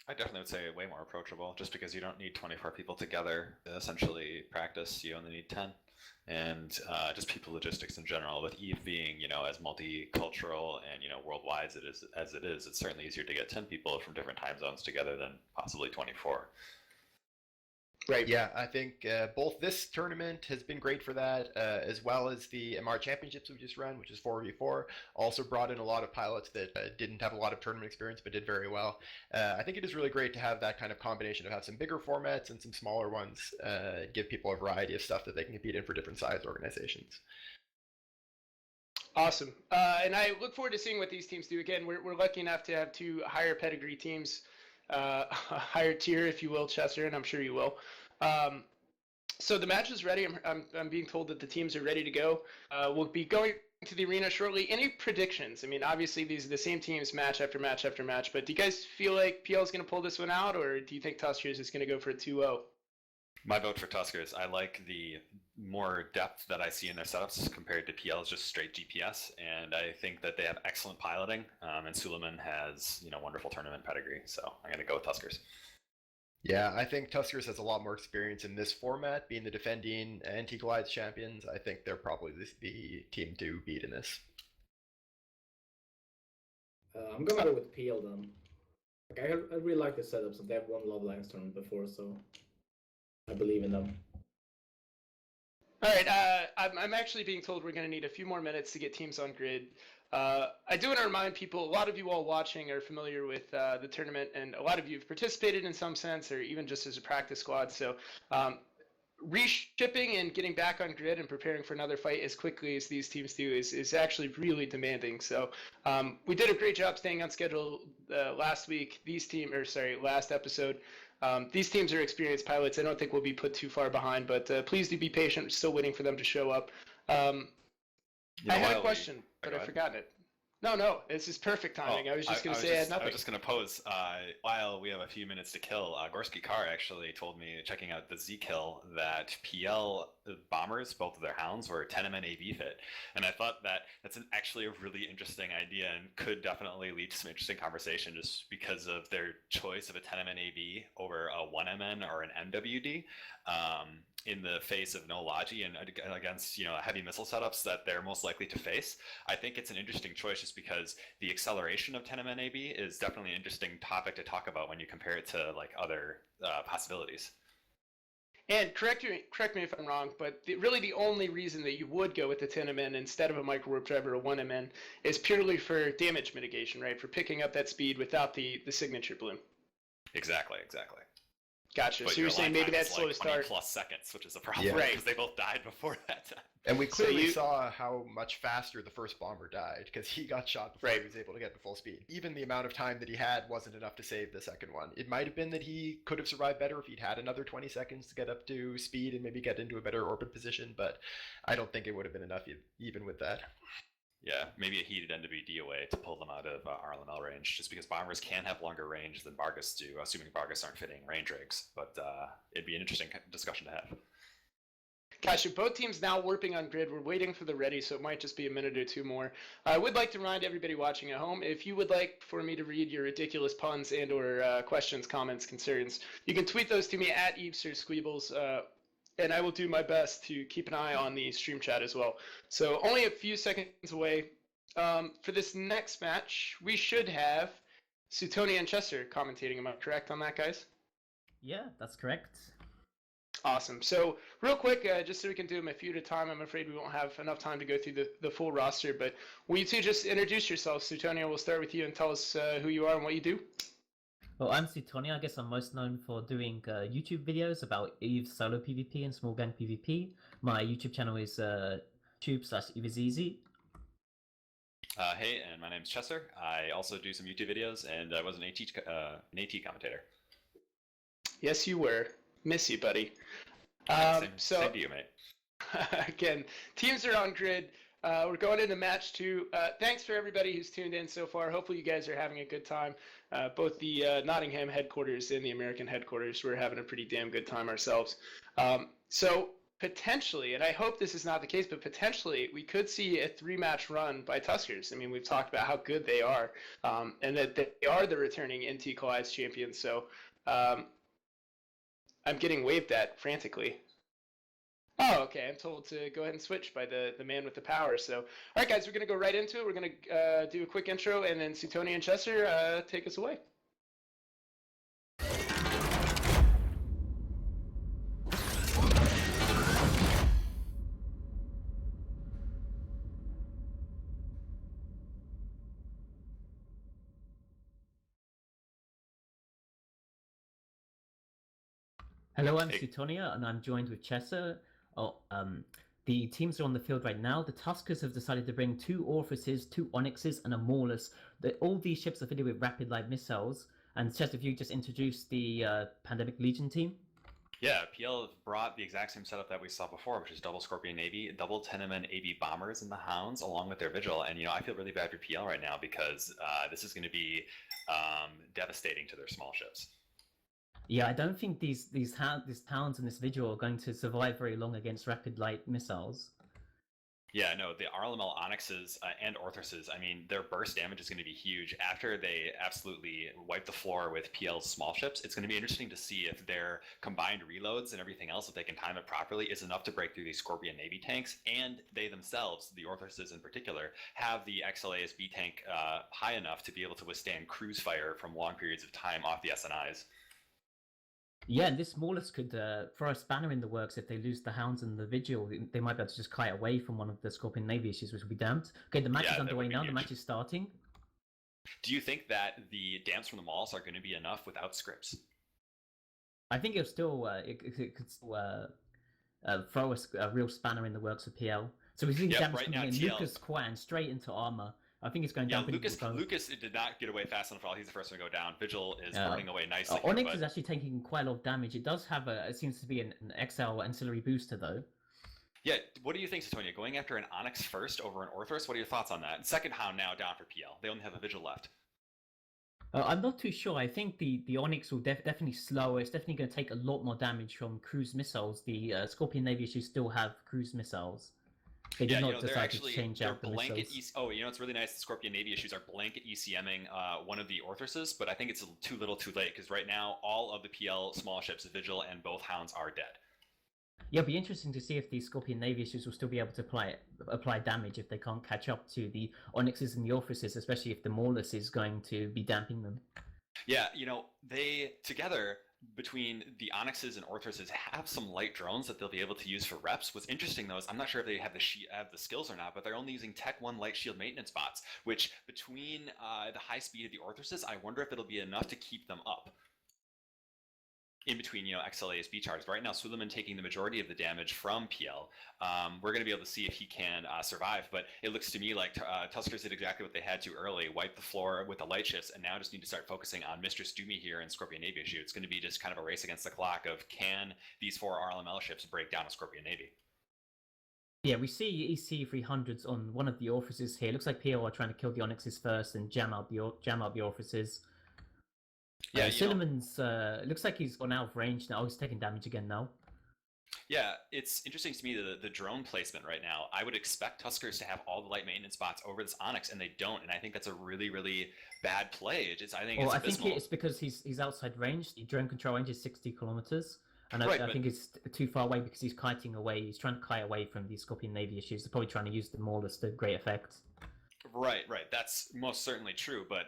L: I definitely would say way more approachable, just because you don't need 24 people together to essentially practice. You only need 10. And just people logistics in general, with EVE being, as multicultural and, worldwide as it is, it's certainly easier to get 10 people from different time zones together than possibly 24.
A: Right. Yeah, I think both this tournament has been great for that, as well as the MR Championships we just ran, which is 4v4. Also brought in a lot of pilots that didn't have a lot of tournament experience but did very well. I think it is really great to have that kind of combination of have some bigger formats and some smaller ones, give people a variety of stuff that they can compete in for different size organizations.
H: Awesome. And I look forward to seeing what these teams do. Again, we're lucky enough to have two higher pedigree teams, higher tier, if you will, Chester, and I'm sure you will. So the match is ready. I'm being told that the teams are ready to go. We'll be going to the arena shortly. Any predictions? I mean, obviously these are the same teams match after match after match, but do you guys feel like PL is going to pull this one out, or do you think Tuskers is going to go for a 2-0?
L: My vote for Tuskers. I like the more depth that I see in their setups compared to PL's just straight GPS, and I think that they have excellent piloting, and Suleiman has wonderful tournament pedigree, so I'm going to go with Tuskers.
A: Yeah, I think Tuskers has a lot more experience in this format, being the defending NT Collides champions. I think they're probably the team to beat in this.
N: I'm gonna go with PL then. I really like the setups, and they have won Love Alliance tournament before, so I believe in them.
H: All right, I'm actually being told we're going to need a few more minutes to get teams on grid. I do want to remind people, a lot of you all watching are familiar with the tournament, and a lot of you have participated in some sense, or even just as a practice squad. So reshipping and getting back on grid and preparing for another fight as quickly as these teams do is actually really demanding. So we did a great job staying on schedule last week. Last episode. These teams are experienced pilots. I don't think we'll be put too far behind, but please do be patient. We're still waiting for them to show up. I had a question, but I've forgotten it. No, this is perfect timing. I was just going to say I had nothing.
L: I was just going to pose, while we have a few minutes to kill, Gorski Carr actually told me, checking out the Z-Kill, that PL bombers, both of their hounds, were 10MN AV fit. And I thought that's actually a really interesting idea and could definitely lead to some interesting conversation just because of their choice of a 10MN AV over a 1MN or an MWD. In the face of no Logi and against heavy missile setups that they're most likely to face. I think it's an interesting choice just because the acceleration of 10MN AB is definitely an interesting topic to talk about when you compare it to other possibilities.
H: And correct me if I'm wrong, but really the only reason that you would go with the 10MN instead of a micro warp drive or a 1MN is purely for damage mitigation, right? For picking up that speed without the signature bloom.
L: Exactly.
H: Gotcha.
L: But
H: so you're saying maybe that's slow to start.
L: plus seconds, which is a problem,
A: Yeah.
L: because
H: Right.
L: they both died before that time.
A: And we clearly saw how much faster the first bomber died, because he got shot before he was able to get to full speed. Even the amount of time that he had wasn't enough to save the second one. It might have been that he could have survived better if he'd had another 20 seconds to get up to speed and maybe get into a better orbit position, but I don't think it would have been enough even with that.
L: Yeah, maybe a heated NWD away to pull them out of RLML range, just because bombers can have longer range than Vargas do, assuming Vargas aren't fitting range rigs. But it'd be an interesting discussion to have.
H: Gotcha. Both teams now warping on grid. We're waiting for the ready, so it might just be a minute or two more. I would like to remind everybody watching at home, if you would like for me to read your ridiculous puns and or questions, comments, concerns, you can tweet those to me at EveSirSqueebles, and I will do my best to keep an eye on the stream chat as well. So only a few seconds away. For this next match, we should have Suetonia and Chester commentating. Am I correct on that, guys?
M: Yeah, that's correct.
H: Awesome. So real quick, just so we can do them a few at a time, I'm afraid we won't have enough time to go through the full roster, but will you two just introduce yourselves? Suetonia, we'll start with you and tell us who you are and what you do.
M: Well, I'm Suetonia. I guess I'm most known for doing YouTube videos about Eve solo PvP and small gang PvP. My YouTube channel is tube/EveIsEasy.
L: Hey, and my name's Chester. I also do some YouTube videos, and I was an AT commentator.
H: Yes, you were. Miss you, buddy.
L: Same to you, mate.
H: Again, teams are on grid. We're going into match 2. Thanks for everybody who's tuned in so far. Hopefully you guys are having a good time. Both the Nottingham headquarters and the American headquarters, we're having a pretty damn good time ourselves. So potentially, and I hope this is not the case, but potentially we could see a 3-match run by Tuskers. I mean, we've talked about how good they are, and that they are the returning NT Collides champions. So I'm getting waved at frantically. Oh, okay. I'm told to go ahead and switch by the man with the power. So, all right, guys, we're going to go right into it. We're going to do a quick intro, and then Suetonia and Chester take us away.
M: Hello, I'm Suetonia, and I'm joined with Chester. The teams are on the field right now. The Tuskers have decided to bring 2 Orphuses, 2 Onyxes, and a Maulus. All these ships are fitted with rapid light missiles. And Chester, if you just introduce the Pandemic Legion team.
L: Yeah, PL brought the exact same setup that we saw before, which is double Scorpion Navy, double 10MN AV bombers and the Hounds, along with their Vigil. And, I feel really bad for PL right now because this is going to be devastating to their small ships.
M: Yeah, I don't think these Hounds and this Vigil are going to survive very long against rapid light missiles.
L: Yeah, no, the RLML Onyxes and Orthuses, I mean, their burst damage is going to be huge. After they absolutely wipe the floor with PL's small ships, it's going to be interesting to see if their combined reloads and everything else, if they can time it properly, is enough to break through these Scorpion Navy tanks. And they themselves, the Orthuses in particular, have the XLASB tank high enough to be able to withstand cruise fire from long periods of time off the SNIs.
M: Yeah, and this Maulus could throw a spanner in the works if they lose the Hounds and the Vigil. They might be able to just kite away from one of the Scorpion Navy issues, which would be damped. Okay, the match is underway now. The match is starting.
L: Do you think that the damps from the Mauls are going to be enough without scripts?
M: I think it'll still it could still throw a real spanner in the works of PL. So we're seeing damage coming in. Lucas Quan straight into armor. I think it's going down.
L: Lucas did not get away fast enough. He's the first one to go down. Vigil is burning away nicely.
M: Onyx is actually taking quite a lot of damage. It does have it seems to be an XL ancillary booster though.
L: Yeah, what do you think, Suetonia? Going after an Onyx first over an Orthros? What are your thoughts on that? Second Hound now down for PL. They only have a Vigil left.
M: I'm not too sure. I think the Onyx will definitely slow. It's definitely going to take a lot more damage from cruise missiles. The Scorpion Navy issues still have cruise missiles. They did not decide to change out the missiles.
L: It's really nice. The Scorpion Navy issues are blanket ECMing one of the Orthuses, but I think it's too little too late because right now all of the PL small ships, Vigil and both Hounds, are dead.
M: Yeah, it'll be interesting to see if the Scorpion Navy issues will still be able to apply damage if they can't catch up to the Onyxes and the Orphuses, especially if the Maulus is going to be damping them.
L: Yeah, they together between the Onyxes and Orthruses have some light drones that they'll be able to use for reps. What's interesting though is I'm not sure if they have the skills or not, but they're only using Tech 1 light shield maintenance bots, which between the high speed of the Orthruses, I wonder if it'll be enough to keep them up. In between, XLASB charges. But right now, Suleiman taking the majority of the damage from PL. We're going to be able to see if he can survive, but it looks to me like Tuskers did exactly what they had to early, wipe the floor with the light shifts, and now just need to start focusing on Mistress Doomy here and Scorpion Navy issue. It's going to be just kind of a race against the clock of can these 4 RLML ships break down a Scorpion Navy?
M: Yeah, we see EC 300s on one of the Orphuses here. Looks like PL are trying to kill the Onyxes first and jam out the Orphuses. Yeah, Suleiman's looks like he's gone out of range now. Oh, he's taking damage again now.
L: Yeah, it's interesting to me the drone placement right now. I would expect Tuskers to have all the light maintenance bots over this Onyx, and they don't. And I think that's a really, really bad play. I think
M: it's because he's outside range. The drone control range is 60 kilometers. And I think it's too far away because he's kiting away. He's trying to kite away from the Scorpion Navy issues. They're probably trying to use the Maulers to great effect.
L: Right. That's most certainly true, but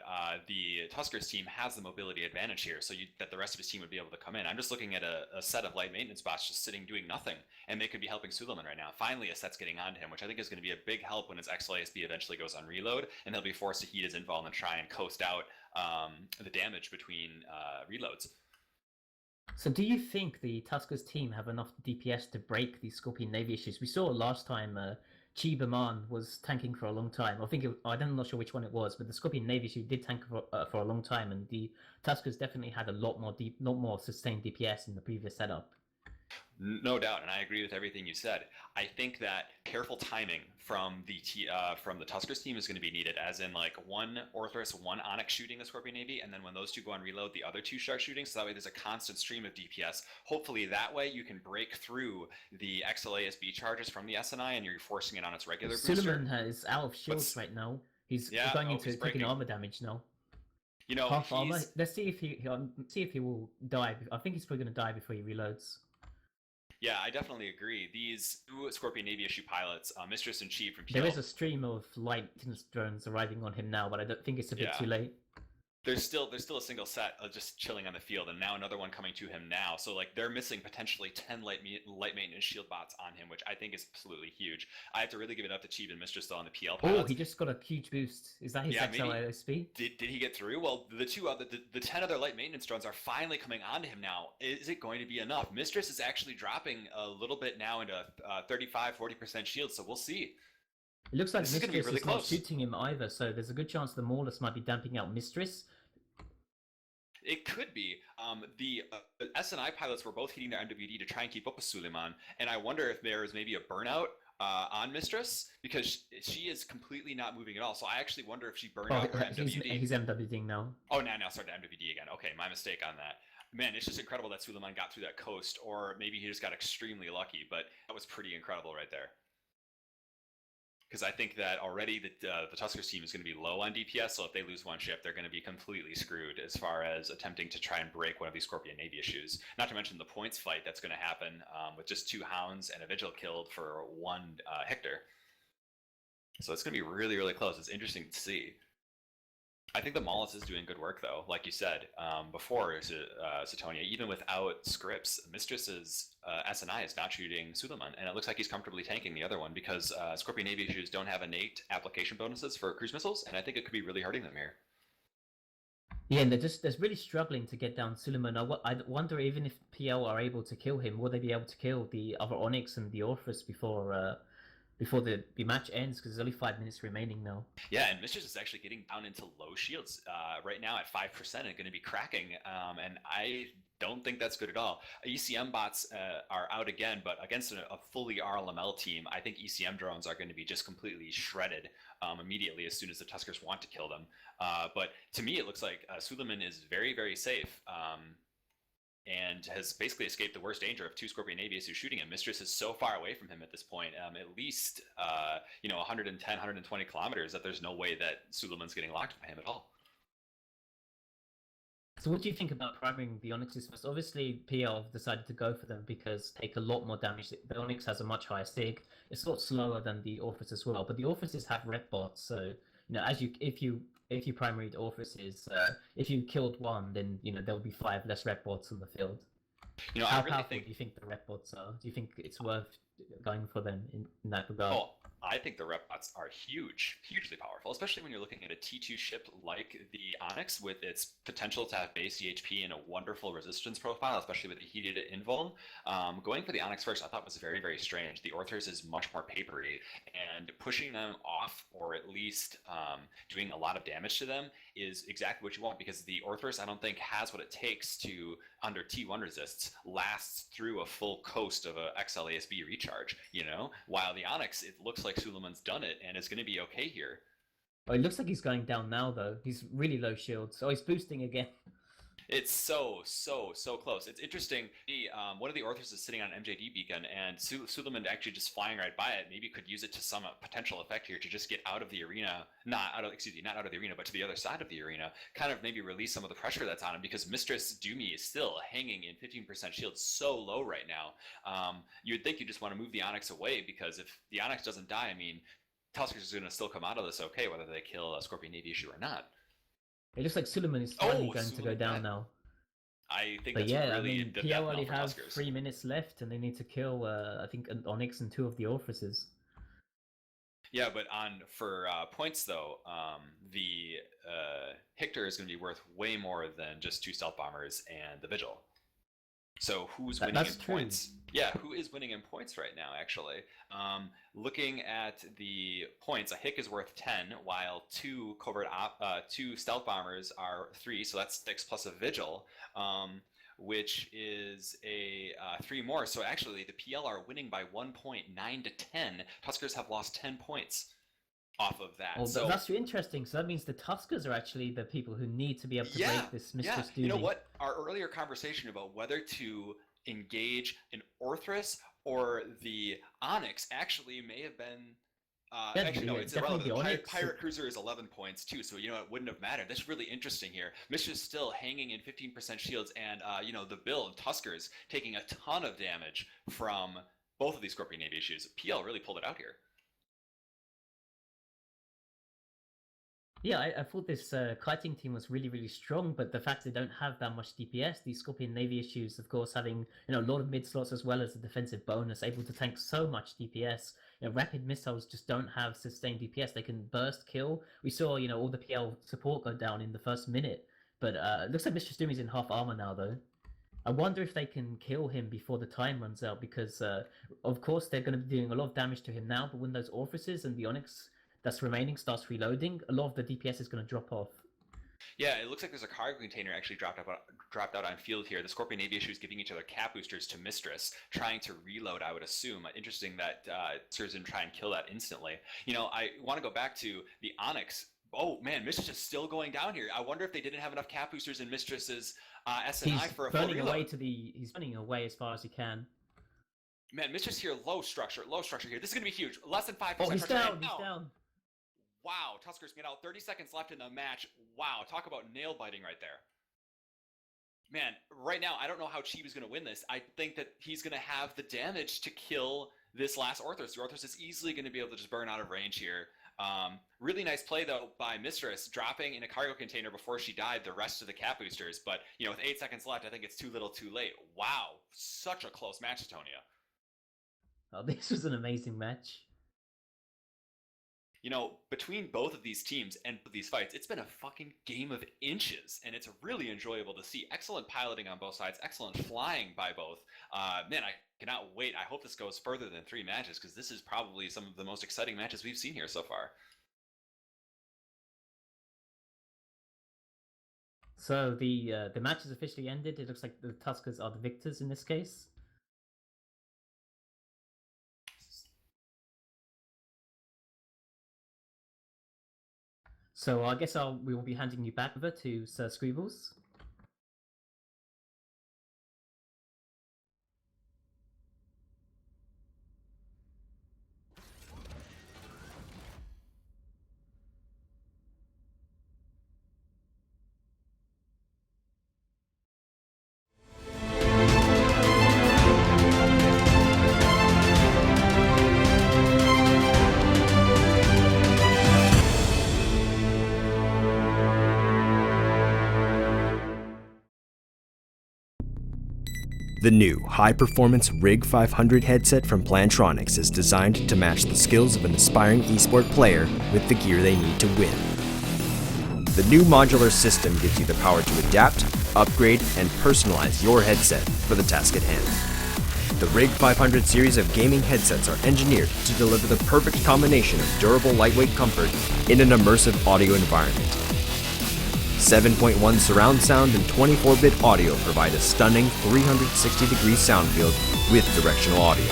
L: the Tuskers team has the mobility advantage here, so that the rest of his team would be able to come in. I'm just looking at a set of light maintenance bots just sitting doing nothing, and they could be helping Suleiman right now. Finally, a set's getting onto him, which I think is going to be a big help when his XLASB eventually goes on reload, and he'll be forced to heat his invul and try and coast out the damage between reloads.
M: So do you think the Tuskers team have enough DPS to break these Scorpion Navy issues? We saw last time Chibaman was tanking for a long time. I'm not sure which one it was, but the Scorpion Navy issue did tank for a long time, and the Tuskers definitely had a lot more sustained DPS in the previous setup.
L: No doubt, and I agree with everything you said. I think that careful timing from the Tuskers team is going to be needed, as in like one Orthrus, one Onyx shooting the Scorpion Navy, and then when those two go on reload, the other two start shooting, so that way there's a constant stream of DPS. Hopefully that way you can break through the XLASB charges from the SNI and you're forcing it on its regular booster.
M: Suleiman is out of shields right now. He's going into taking armor damage now. Half armor. Let's see if he will die. I think he's probably going to die before he reloads.
L: Yeah, I definitely agree. These two Scorpion Navy issue pilots, Mistress and Chief from PL...
M: There is a stream of light drones arriving on him now, but I don't think it's a bit too late.
L: There's still a single set just chilling on the field, and now another one coming to him now. So like they're missing potentially 10 light maintenance shield bots on him, which I think is absolutely huge. I have to really give it up to Chief and Mistress still on the PL pilots.
M: Oh, he just got a huge boost. Is that his XLASB?
L: Did he get through? Well, the 10 other light maintenance drones are finally coming onto him now. Is it going to be enough? Mistress is actually dropping a little bit now into 35-40% shield, so we'll see.
M: It looks like Mistress is not shooting him either, so there's a good chance the Maulers might be damping out Mistress.
L: It could be. The SNI pilots were both hitting their MWD to try and keep up with Suleiman, and I wonder if there is maybe a burnout on Mistress, because she is completely not moving at all. So I actually wonder if she burned out her MWD.
M: He's MWDing now.
L: Oh, now started MWD again. Okay, my mistake on that. Man, it's just incredible that Suleiman got through that coast, or maybe he just got extremely lucky, but that was pretty incredible right there. Because I think that already the Tuskers team is going to be low on DPS, so if they lose one ship, they're going to be completely screwed as far as attempting to try and break one of these Scorpion Navy issues. Not to mention the points fight that's going to happen with just 2 Hounds and a Vigil killed for 1 Hector. So it's going to be really, really close. It's interesting to see. I think the Maulus is doing good work, though. Like you said before, Satonia, even without scripts, Mistress's SNI is not shooting Suleiman, and it looks like he's comfortably tanking the other one because Scorpion Navy issues don't have innate application bonuses for cruise missiles, and I think it could be really hurting them here.
M: Yeah, and they're really struggling to get down Suleiman. I wonder even if PL are able to kill him, will they be able to kill the other Onyx and the Orpheus before the match ends, because there's only 5 minutes remaining now.
L: Yeah, and Mistress is actually getting down into low shields right now at 5% and going to be cracking, and I don't think that's good at all. ECM bots are out again, but against a fully RLML team, I think ECM drones are going to be just completely shredded immediately as soon as the Tuskers want to kill them. But to me, it looks like Suleiman is very, very safe. And has basically escaped the worst danger of 2 Scorpion Navies who's shooting him. Mistress is so far away from him at this point, at least 110, 120 kilometers, that there's no way that Suleiman's getting locked by him at all.
M: So what do you think about priming the Onyxes first? Obviously, PL have decided to go for them because they take a lot more damage. The Onyx has a much higher sig. It's a lot slower than the Orpheus as well, but the Orpheus have red bots, so if you if you primaried Orphuses, if you killed one, then there'll be 5 less rep bots on the field. How powerful do you think the rep bots are? Do you think it's worth going for them in that regard?
L: Oh, I think the rep bots are hugely powerful, especially when you're looking at a T2 ship like the Onyx with its potential to have base CHP and a wonderful resistance profile, especially with the heated invuln. Going for the Onyx first, I thought was very, very strange. The Orthros is much more papery, and pushing them off, or at least doing a lot of damage to them, is exactly what you want, because the Orthros, I don't think, has what it takes to, under T1 resists, last through a full coast of a XLASB recharge, while the Onyx, it looks like Suleiman's done it and is going to be okay here.
M: Oh, it looks like he's going down now, though. He's really low shield, so he's boosting again.
L: It's so close. It's interesting. One of the Orthros is sitting on an MJD beacon, and Suleiman actually just flying right by it. Maybe could use it to some potential effect here to just get out of the arena. Not out of the arena, but to the other side of the arena. Kind of maybe release some of the pressure that's on him, because Mistress Doomy is still hanging in 15% shield so low right now. You'd think you just want to move the Onyx away, because if the Onyx doesn't die, I mean, Tuskers is going to still come out of this okay, whether they kill a Scorpion Navy issue or not.
M: It looks like Suleiman is finally going to go down now.
L: I think that's really in depth
M: PL only
L: for
M: have
L: Tuskers.
M: 3 minutes left, and they need to kill, I think, an Onyx and 2 of the Orphuses.
L: Yeah, but for points though, the Hictor is going to be worth way more than just 2 stealth bombers and the Vigil. So who's winning in points? Yeah, who is winning in points right now, actually? Looking at the points, a Hick is worth 10, while 2 stealth bombers are 3, so that's 6 plus a Vigil, which is a 3 more. So actually, the PL are winning by 1.9 to 10. Tuskers have lost 10 points off of that.
M: Oh, so that's really interesting. So that means the Tuskers are actually the people who need to be able to break this Mistress Doomy.
L: You know what? Our earlier conversation about whether to engage an Orthrus or the Onyx actually may have been... actually, no, it's irrelevant. Pirate Cruiser is 11 points too, so it wouldn't have mattered. That's really interesting here. Mistress still hanging in 15% shields, and the build, Tuskers, taking a ton of damage from both of these Scorpion Navy issues. PL really pulled it out here.
M: Yeah, I thought this kiting team was really, really strong, but the fact they don't have that much DPS, these Scorpion Navy issues, of course, having a lot of mid slots as well as a defensive bonus, able to tank so much DPS. Rapid missiles just don't have sustained DPS. They can burst kill. We saw, all the PL support go down in the first minute, but it looks like Mistress Doomy's in half armor now, though. I wonder if they can kill him before the time runs out, because, of course, they're going to be doing a lot of damage to him now, but when those Orphuses and the Onyx that's remaining starts reloading, a lot of the DPS is going to drop off.
L: Yeah, it looks like there's a cargo container actually dropped out on field here. The Scorpion Navy issue is giving each other cap boosters to Mistress, trying to reload, I would assume. Interesting that Sirs didn't try and kill that instantly. I want to go back to the Onyx. Oh man, Mistress is still going down here. I wonder if they didn't have enough cap boosters in Mistress's SNI for a full reload.
M: He's running away as far as he can.
L: Man, Mistress here, low structure here. This is going to be huge. Less than 5%.
M: Oh, he's down, he's down.
L: Wow, Tuskers get out. 30 seconds left in the match. Wow, talk about nail biting right there. Man, right now, I don't know how Chiba's going to win this. I think that he's going to have the damage to kill this last Orthros. The Orthros is easily going to be able to just burn out of range here. Really nice play, though, by Mistress, dropping in a cargo container before she died the rest of the cap boosters. But, with 8 seconds left, I think it's too little too late. Wow, such a close match, Antonia.
M: Oh, this was an amazing match.
L: Between both of these teams and these fights, it's been a fucking game of inches, and it's really enjoyable to see. Excellent piloting on both sides, excellent flying by both. Man, I cannot wait. I hope this goes further than 3 matches, because this is probably some of the most exciting matches we've seen here so far.
M: So the match has officially ended. It looks like the Tuskers are the victors in this case. So I guess we will be handing you back over to Sir Scribbles.
K: The new high-performance Rig 500 headset from Plantronics is designed to match the skills of an aspiring esport player with the gear they need to win. The new modular system gives you the power to adapt, upgrade, and personalize your headset for the task at hand. The Rig 500 series of gaming headsets are engineered to deliver the perfect combination of durable lightweight comfort in an immersive audio environment. 7.1 surround sound and 24-bit audio provide a stunning 360-degree sound field with directional audio.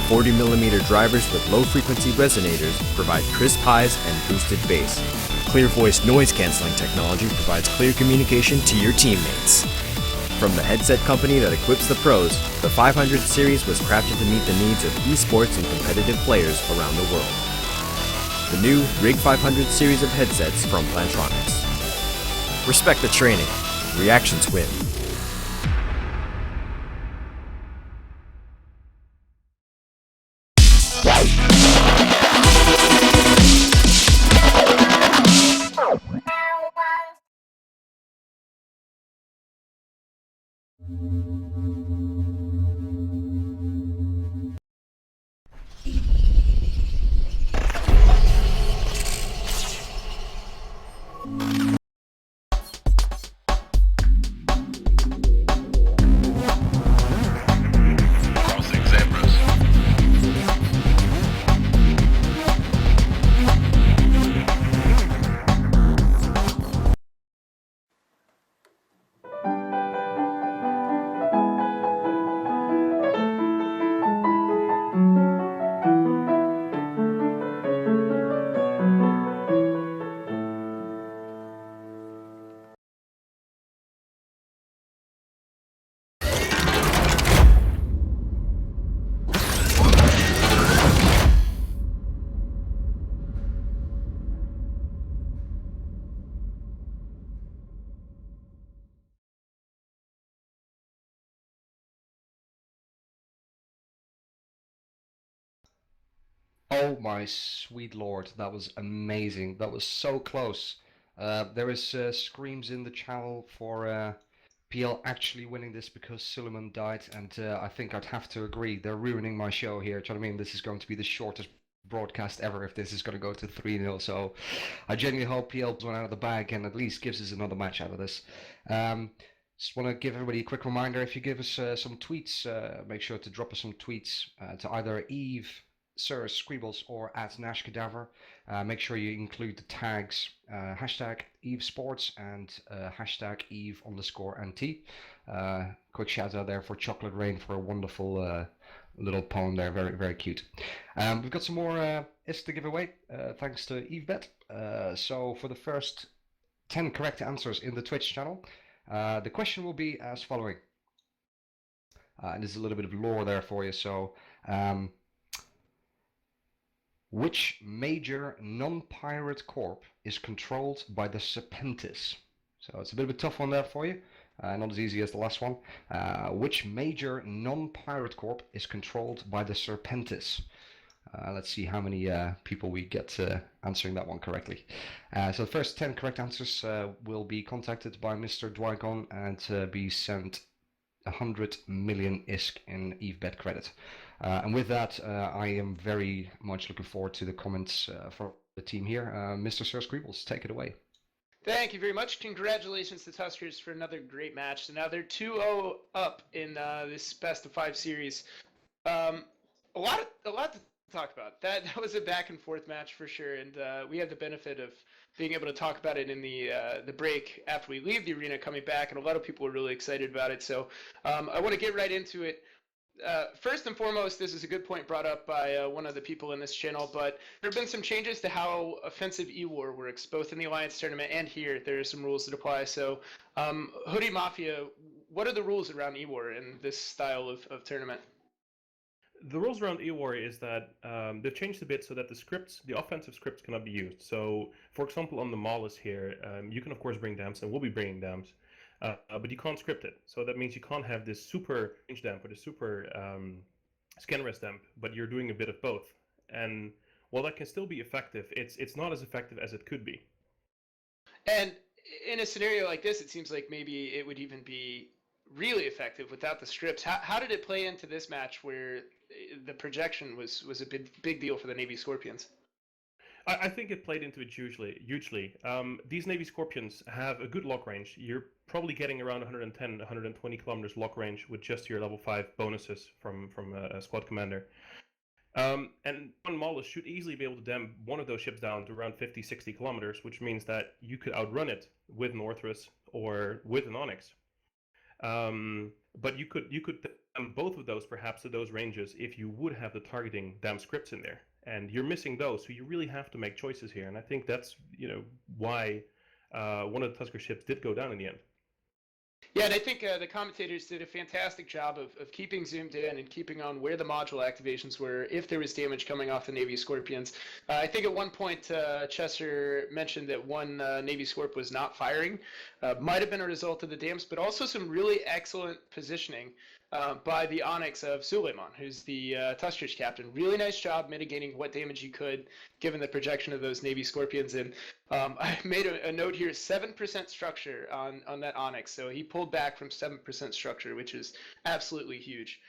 K: 40mm drivers with low-frequency resonators provide crisp highs and boosted bass. Clear voice noise-canceling technology provides clear communication to your teammates. From the headset company that equips the pros, the 500 series was crafted to meet the needs of esports and competitive players around the world. The new Rig 500 series of headsets from Plantronics. Respect the training. Reactions win.
G: Oh my sweet lord, that was amazing. That was so close. There is screams in the channel for PL actually winning this because Suleiman died, and I think I'd have to agree. They're ruining my show here. Do you know what I mean? This is going to be the shortest broadcast ever if this is going to go to 3-0. So I genuinely hope PL pulls one out of the bag and at least gives us another match out of this. Just want to give everybody a quick reminder, if you give us some tweets, make sure to drop us some tweets to either Eve, Sir Scribbles, or at Nash Cadaver. Make sure you include the tags hashtag Eve Sports and hashtag Eve_NT. Quick shout out there for Chocolate Rain for a wonderful little poem there, very, very cute. We've got some more is to give away, thanks to EveBet. So for the first 10 correct answers in the Twitch channel, the question will be as following. And there's a little bit of lore there for you. So, which major non-pirate corp is controlled by the Serpentis? So it's a bit of a tough one there for you. Not as easy as the last one. Which major non-pirate corp is controlled by the Serpentis? Let's see how many people we get answering that one correctly. So the first 10 correct answers will be contacted by Mr. Dwygon and be sent 100 million ISK in EveBet credit. And with that, I am very much looking forward to the comments from the team here. Mr. Sir Scribbles, take it away.
H: Thank you very much. Congratulations to Tuskers for another great match. So now they're 2-0 up in this best of 5 series. A lot to talk about. That was a back and forth match for sure, and we had the benefit of being able to talk about it in the break after we leave the arena coming back, and a lot of people were really excited about it. So I want to get right into it. First and foremost, this is a good point brought up by one of the people in this channel, but there have been some changes to how offensive E-War works, both in the Alliance tournament and here. There are some rules that apply. So Hoodie Mafia, what are the rules around E-War in this style of tournament?
I: The rules around E-War is that they've changed a bit so that the offensive scripts cannot be used. So, for example, on the Maulus here, you can of course bring dams, and we'll be bringing dams, but you can't script it. So that means you can't have this super range damp or the super scan rest damp, but you're doing a bit of both. And while that can still be effective, it's not as effective as it could be.
H: And in a scenario like this, it seems like maybe it would even be really effective without the scripts. How did it play into this match where the projection was a big deal for the Navy Scorpions?
I: I think it played into it hugely. These Navy Scorpions have a good lock range. You're probably getting around 110, 120 kilometers lock range with just your level 5 bonuses from a squad commander. And one Mollusk should easily be able to dam one of those ships down to around 50, 60 kilometers, which means that you could outrun it with an Orthrus or with an Onyx. But you could dam both of those perhaps to those ranges if you would have the targeting dam scripts in there. And you're missing those, so you really have to make choices here. And I think that's why one of the Tusker ships did go down in the end.
H: Yeah, and I think the commentators did a fantastic job of keeping zoomed in and keeping on where the module activations were, if there was damage coming off the Navy Scorpions. I think at one point Chester mentioned that one Navy Scorp was not firing. Might have been a result of the dams, but also some really excellent positioning by the Onyx of Suleiman, who's the Tuskers captain. Really nice job mitigating what damage he could, given the projection of those Navy Scorpions. And I made a note here, 7% structure on that Onyx. So he pulled back from 7% structure, which is absolutely huge.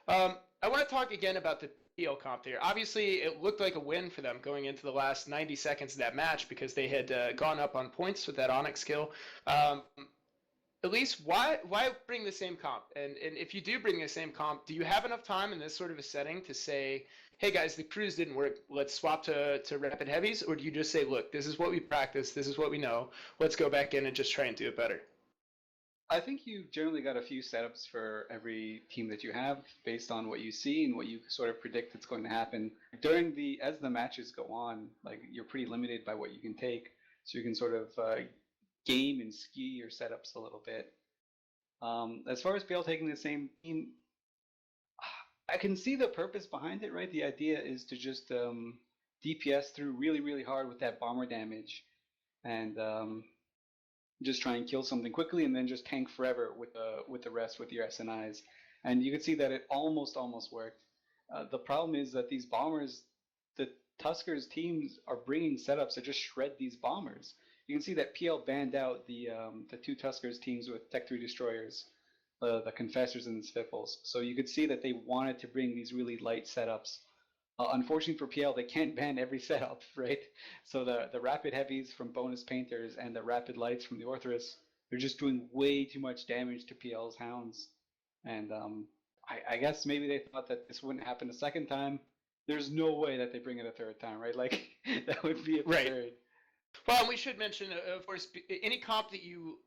H: I want to talk again about the PL comp there. Obviously, it looked like a win for them going into the last 90 seconds of that match because they had gone up on points with that Onyx kill. Elise, why bring the same comp? And if you do bring the same comp, do you have enough time in this sort of a setting to say, hey guys, the cruise didn't work, let's swap to rapid heavies? Or do you just say, look, this is what we practice, this is what we know, let's go back in and just try and do it better?
J: I think you generally got a few setups for every team that you have based on what you see and what you sort of predict that's going to happen. As the matches go on, like you're pretty limited by what you can take, so you can sort of game and ski your setups a little bit. As far as PL taking the same team, I can see the purpose behind it, right? The idea is to just DPS through really, really hard with that bomber damage and just try and kill something quickly and then just tank forever with the rest with your SNIs. And you can see that it almost worked. The problem is that these bombers, the Tuskers teams are bringing setups that just shred these bombers. You can see that PL banned out the 2 Tuskers teams with Tech 3 destroyers, the Confessors and the Spiffles. So you could see that they wanted to bring these really light setups. Unfortunately for PL, they can't ban every setup, right? So the Rapid Heavies from Bonus Painters and the Rapid Lights from the Orthrus, they're just doing way too much damage to PL's Hounds. And I guess maybe they thought that this wouldn't happen a second time. There's no way that they bring it a third time, right? Like, that would be absurd.
H: Right. Well, and we should mention, of course, any comp that you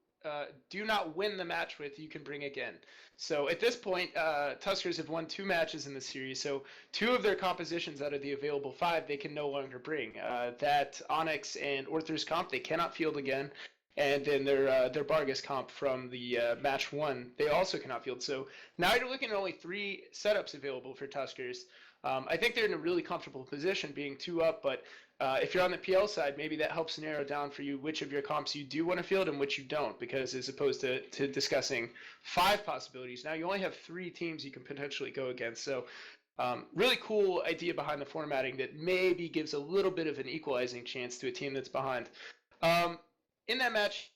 H: do not win the match with, you can bring again. So at this point, Tuskers have won 2 matches in the series, so 2 of their compositions out of the available 5 they can no longer bring. That Onyx and Orthrus comp they cannot field again, and then their Bargus comp from the match 1 they also cannot field. So now you're looking at only 3 setups available for Tuskers. I think they're in a really comfortable position being 2 up, but if you're on the PL side, maybe that helps narrow down for you which of your comps you do want to field and which you don't, because as opposed to discussing 5 possibilities, now you only have 3 teams you can potentially go against. So really cool idea behind the formatting that maybe gives a little bit of an equalizing chance to a team that's behind. In that match,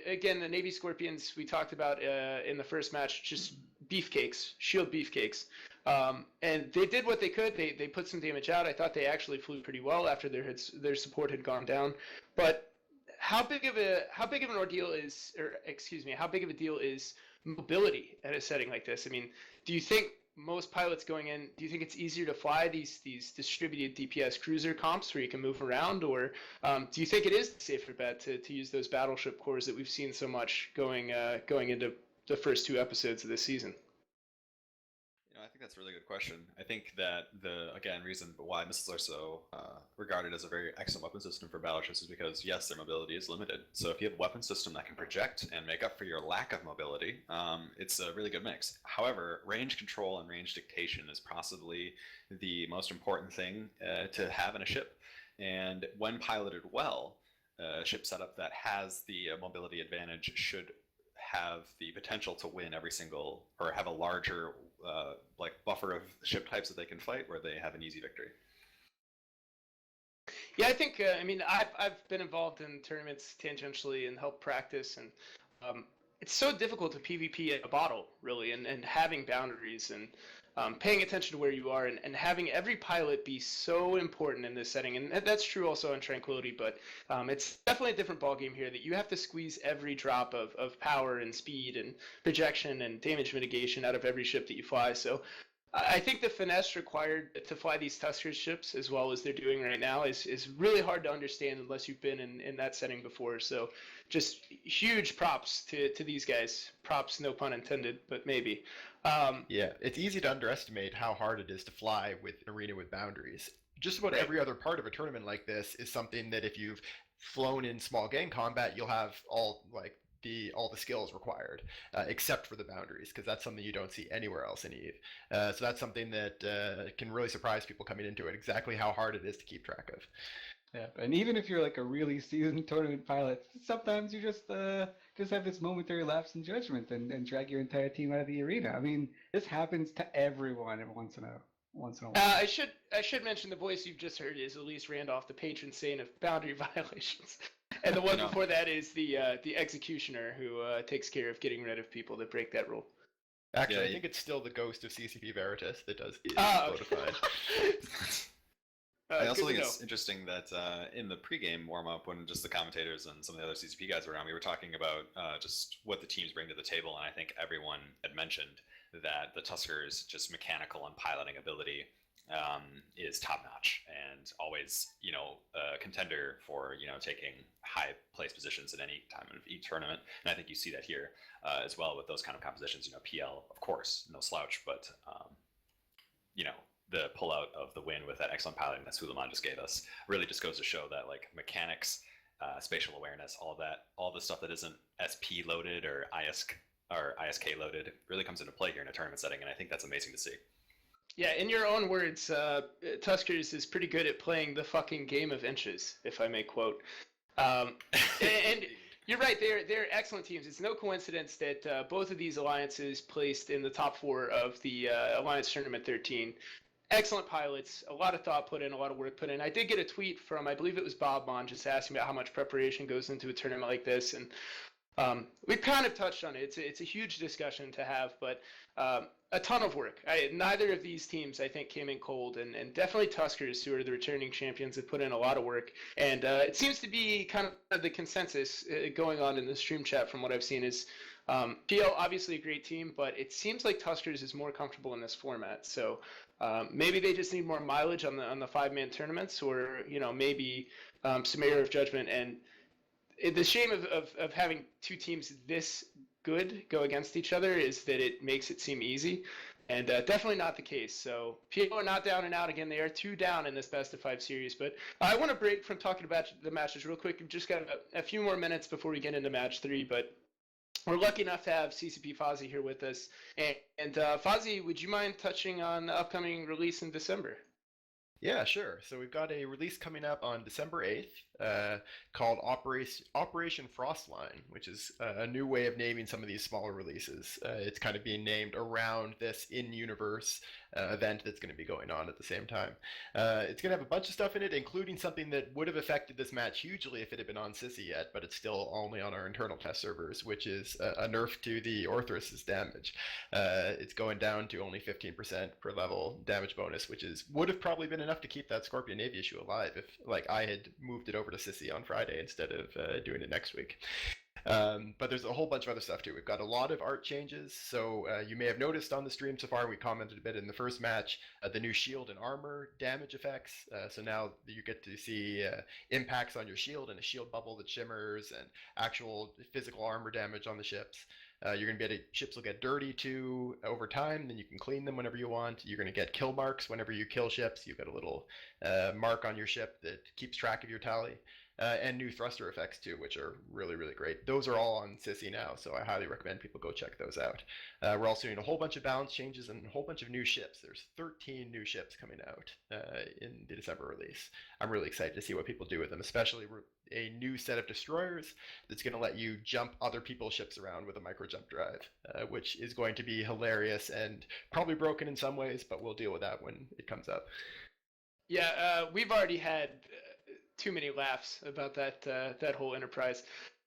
H: again, the Navy Scorpions we talked about in the first match, just beefcakes, shield beefcakes. And they did what they could. They put some damage out. I thought they actually flew pretty well after their support had gone down. But how big of an ordeal is, or excuse me, how big of a deal is mobility at a setting like this? I mean, do you think most pilots going in, do you think it's easier to fly these distributed DPS cruiser comps where you can move around, or do you think it is a safer bet to use those battleship cores that we've seen so much going into the first 2 episodes of this season?
L: I think that's a really good question. I think that the reason why missiles are so regarded as a very excellent weapon system for battleships is because, yes, their mobility is limited. So if you have a weapon system that can project and make up for your lack of mobility, it's a really good mix. However, range control and range dictation is possibly the most important thing to have in a ship. And when piloted well, a ship setup that has the mobility advantage should have the potential to win every single, or have a larger buffer of ship types that they can fight, where they have an easy victory.
H: Yeah, I think I've been involved in tournaments tangentially and helped practice, and it's so difficult to PvP a bottle, really, and having boundaries and paying attention to where you are and having every pilot be so important in this setting. And that's true also in Tranquility, but it's definitely a different ballgame here that you have to squeeze every drop of power and speed and projection and damage mitigation out of every ship that you fly. So I think the finesse required to fly these Tuskers ships as well as they're doing right now is really hard to understand unless you've been in that setting before. So just huge props to these guys. Props, no pun intended, but maybe.
A: Yeah, it's easy to underestimate how hard it is to fly with an arena with boundaries. Just about every other part of a tournament like this is something that if you've flown in small game combat, you'll have all the skills required, except for the boundaries, because that's something you don't see anywhere else in Eve. So that's something that can really surprise people coming into it, exactly how hard it is to keep track of.
J: Yeah, and even if you're like a really seasoned tournament pilot, sometimes you just have this momentary lapse in judgment and drag your entire team out of the arena. I mean, this happens to everyone every once in a while.
H: I should mention the voice you've just heard is Elise Randolph, the patron saint of boundary violations. And the one before that is the executioner who takes care of getting rid of people that break that rule.
A: Actually, I think it's still the ghost of CCP Veritas that does the notified.
L: I also think it's interesting that in the pregame warm-up, when just the commentators and some of the other CCP guys were around, we were talking about just what the teams bring to the table, and I think everyone had mentioned that the Tuskers' just mechanical and piloting ability is top-notch and always, a contender for, taking high place positions at any time of each tournament. And I think you see that here as well with those kind of compositions. PL, of course, no slouch, but, the pullout of the win with that excellent piloting that Suleiman just gave us really just goes to show that mechanics, spatial awareness, all the stuff that isn't SP loaded or ISK loaded really comes into play here in a tournament setting, and I think that's amazing to see.
H: Yeah, in your own words, Tuskers is pretty good at playing the fucking game of inches, if I may quote. And you're right, they're excellent teams. It's no coincidence that both of these alliances placed in the top 4 of the Alliance Tournament 13. Excellent pilots, a lot of thought put in, a lot of work put in. I did get a tweet from, I believe it was Bob Mon, just asking about how much preparation goes into a tournament like this, and we've kind of touched on it. It's a huge discussion to have, but a ton of work. Neither of these teams, I think, came in cold, and definitely Tuskers, who are the returning champions, have put in a lot of work. And it seems to be kind of the consensus going on in the stream chat from what I've seen is PL, obviously a great team, but it seems like Tuskers is more comfortable in this format. So maybe they just need more mileage on the 5-man tournaments, or maybe some error of judgment. And the shame of having two teams this good go against each other is that it makes it seem easy, and definitely not the case. So people are not down and out again. They are 2 down in this best of 5 series. But I want to break from talking about the matches real quick. We've just got a few more minutes before we get into match 3, but we're lucky enough to have CCP Fozzie here with us. And Fozzie, would you mind touching on the upcoming release in December?
A: Yeah, sure. So we've got a release coming up on December 8th called Operation Frostline, which is a new way of naming some of these smaller releases. It's kind of being named around this in-universe event that's going to be going on at the same time. It's going to have a bunch of stuff in it, including something that would have affected this match hugely if it had been on Sissy yet, but it's still only on our internal test servers, which is a nerf to the Orthrus's damage. It's going down to only 15% per level damage bonus, which would have probably been enough to keep that Scorpion Navy issue alive if I had moved it over to Sissy on Friday instead of doing it next week. But there's a whole bunch of other stuff too. We've got a lot of art changes. So you may have noticed on the stream so far, we commented a bit in the first match, the new shield and armor damage effects. So now you get to see impacts on your shield and a shield bubble that shimmers and actual physical armor damage on the ships. You're going to be ships will get dirty too over time, then you can clean them whenever you want. You're going to get kill marks whenever you kill ships. You've got a little mark on your ship that keeps track of your tally. And new thruster effects too, which are really, really great. Those are all on Sissy now, so I highly recommend people go check those out. We're also doing a whole bunch of balance changes and a whole bunch of new ships. There's 13 new ships coming out in the December release. I'm really excited to see what people do with them, especially a new set of destroyers that's going to let you jump other people's ships around with a micro jump drive, which is going to be hilarious and probably broken in some ways, but we'll deal with that when it comes up.
H: Yeah, we've already had too many laughs about that whole enterprise.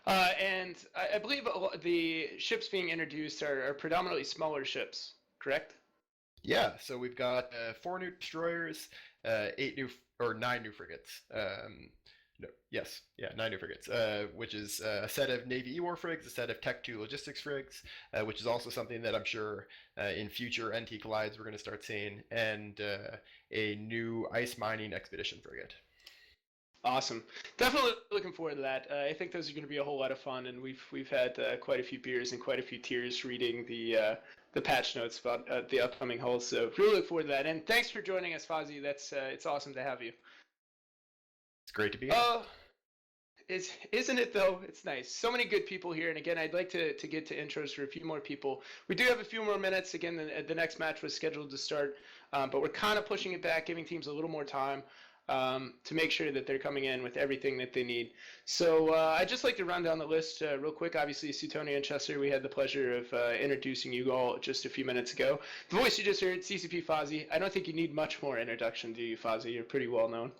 H: And I believe the ships being introduced are predominantly smaller ships, correct?
A: Yeah, so we've got 4 new destroyers, 9 new frigates. No, yes, yeah, 9 new frigates, which is a set of Navy E-War frigs, a set of Tech 2 logistics frigs, which is also something that I'm sure in future NT Collides we're going to start seeing, and a new ice mining expedition frigate.
H: Awesome. Definitely looking forward to that. I think those are going to be a whole lot of fun, and we've had quite a few beers and quite a few tears reading the patch notes about the upcoming hulls. So really look forward to that. And thanks for joining us, Fozzie. That's it's awesome to have you.
A: It's great to be here.
H: Isn't it though? It's nice. So many good people here, and again, I'd like to get to intros for a few more people. We do have a few more minutes. Again, the next match was scheduled to start, but we're kind of pushing it back, giving teams a little more time to make sure that they're coming in with everything that they need. So I'd just like to run down the list real quick. Obviously, Suetonia and Chester, we had the pleasure of introducing you all just a few minutes ago. The voice you just heard, CCP Fozzie. I don't think you need much more introduction, do you, Fozzie? You're pretty well known.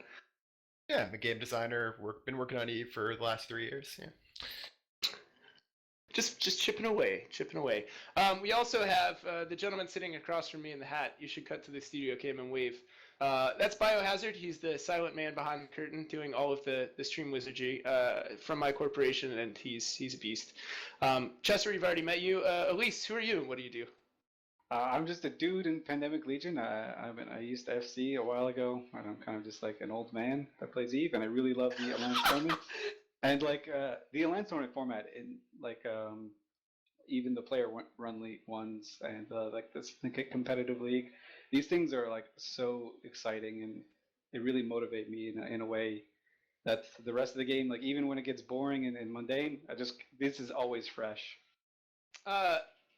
A: Yeah, I'm a game designer. Been working on Eve for the last 3 years. Yeah.
H: Just chipping away. We also have the gentleman sitting across from me in the hat. You should cut to the studio cam and wave. That's Biohazard. He's the silent man behind the curtain doing all of the stream wizardry from my corporation, and he's a beast. Chester, we've already met you. Elise, who are you and what do you do?
J: I'm just a dude in Pandemic Legion. I used to FC a while ago, and I'm kind of just like an old man that plays Eve, and I really love the Alliance tournament. And like the Alliance tournament format, in like even the player run league ones and like this competitive league, these things are like so exciting, and they really motivate me in a way that the rest of the game, like even when it gets boring and mundane, this is always fresh.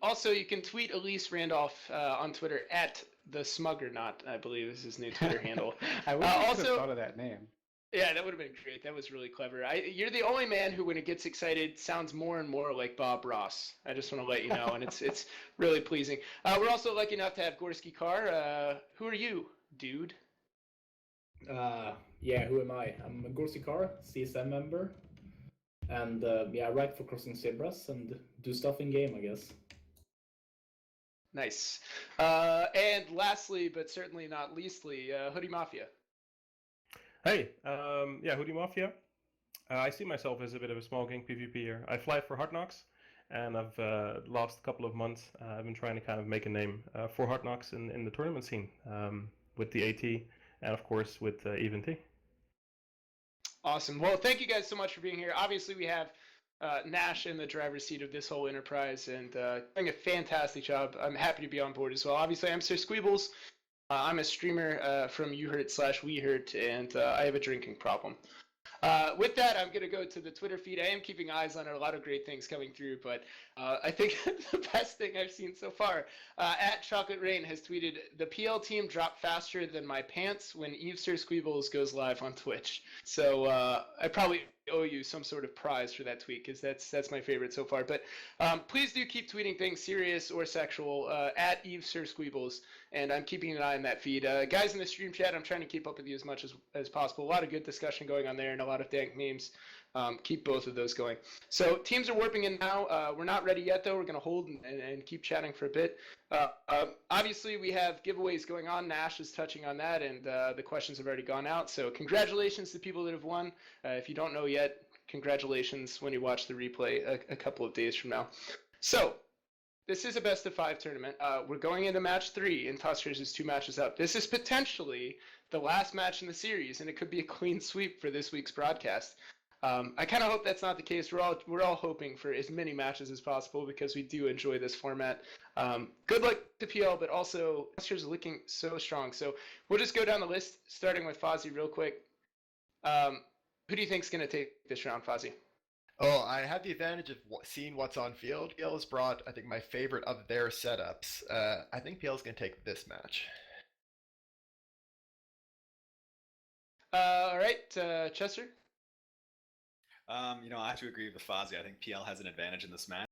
H: Also, you can tweet Elise Randolph on Twitter at the Smuggernaut, I believe is his new Twitter handle.
J: I wish I could have thought of that name.
H: Yeah, that would have been great. That was really clever. You're the only man who, when it gets excited, sounds more and more like Bob Ross. I just want to let you know, and it's really pleasing. We're also lucky enough to have Gorski Carr. Who are you, dude?
N: Yeah, who am I? I'm Gorski Carr, CSM member, and I write for Crossing Zebras and do stuff in game, I guess.
H: Nice. And lastly, but certainly not leastly, Hoodie Mafia.
I: Hey, Hoodie Mafia. I see myself as a bit of a small gang PvPer. I fly for Hard Knocks, and I've last couple of months I've been trying to kind of make a name for Hard Knocks in the tournament scene with the AT and of course with EVT.
H: Awesome. Well, thank you guys so much for being here. Obviously, we have Nash in the driver's seat of this whole enterprise and doing a fantastic job. I'm happy to be on board as well. Obviously, I'm Sir Squeebles. I'm a streamer from YouHurt/WeHurt, and I have a drinking problem. With that, I'm going to go to the Twitter feed. I am keeping eyes on a lot of great things coming through, but I think the best thing I've seen so far, at Chocolate Rain has tweeted, the PL team dropped faster than my pants when Eve Sir Squeebles goes live on Twitch. So I probably owe you some sort of prize for that tweet, because that's my favorite so far. But please do keep tweeting things serious or sexual at Eve Sir Squeebles, and I'm keeping an eye on that feed. Guys in the stream chat, I'm trying to keep up with you as much as possible. A lot of good discussion going on there and a lot of dank memes. Keep both of those going. So teams are warping in now. We're not ready yet, though. We're going to hold and keep chatting for a bit. Obviously, we have giveaways going on. Nash is touching on that, and the questions have already gone out. So congratulations to people that have won. If you don't know yet, congratulations when you watch the replay a couple of days from now. So this is a best-of-5 tournament. We're going into match 3, and Tuskers is 2 matches up. This is potentially the last match in the series, and it could be a clean sweep for this week's broadcast. I kind of hope that's not the case. We're all hoping for as many matches as possible because we do enjoy this format. Good luck to PL, but also Tuskers are looking so strong. So we'll just go down the list, starting with Fozzie real quick. Who do you think is going to take this round, Fozzie?
A: Oh, I have the advantage of seeing what's on field. PL has brought, I think, my favorite of their setups. I think PL is going to take this match.
H: All right, Chester?
L: I have to agree with Fozzie. I think PL has an advantage in this match.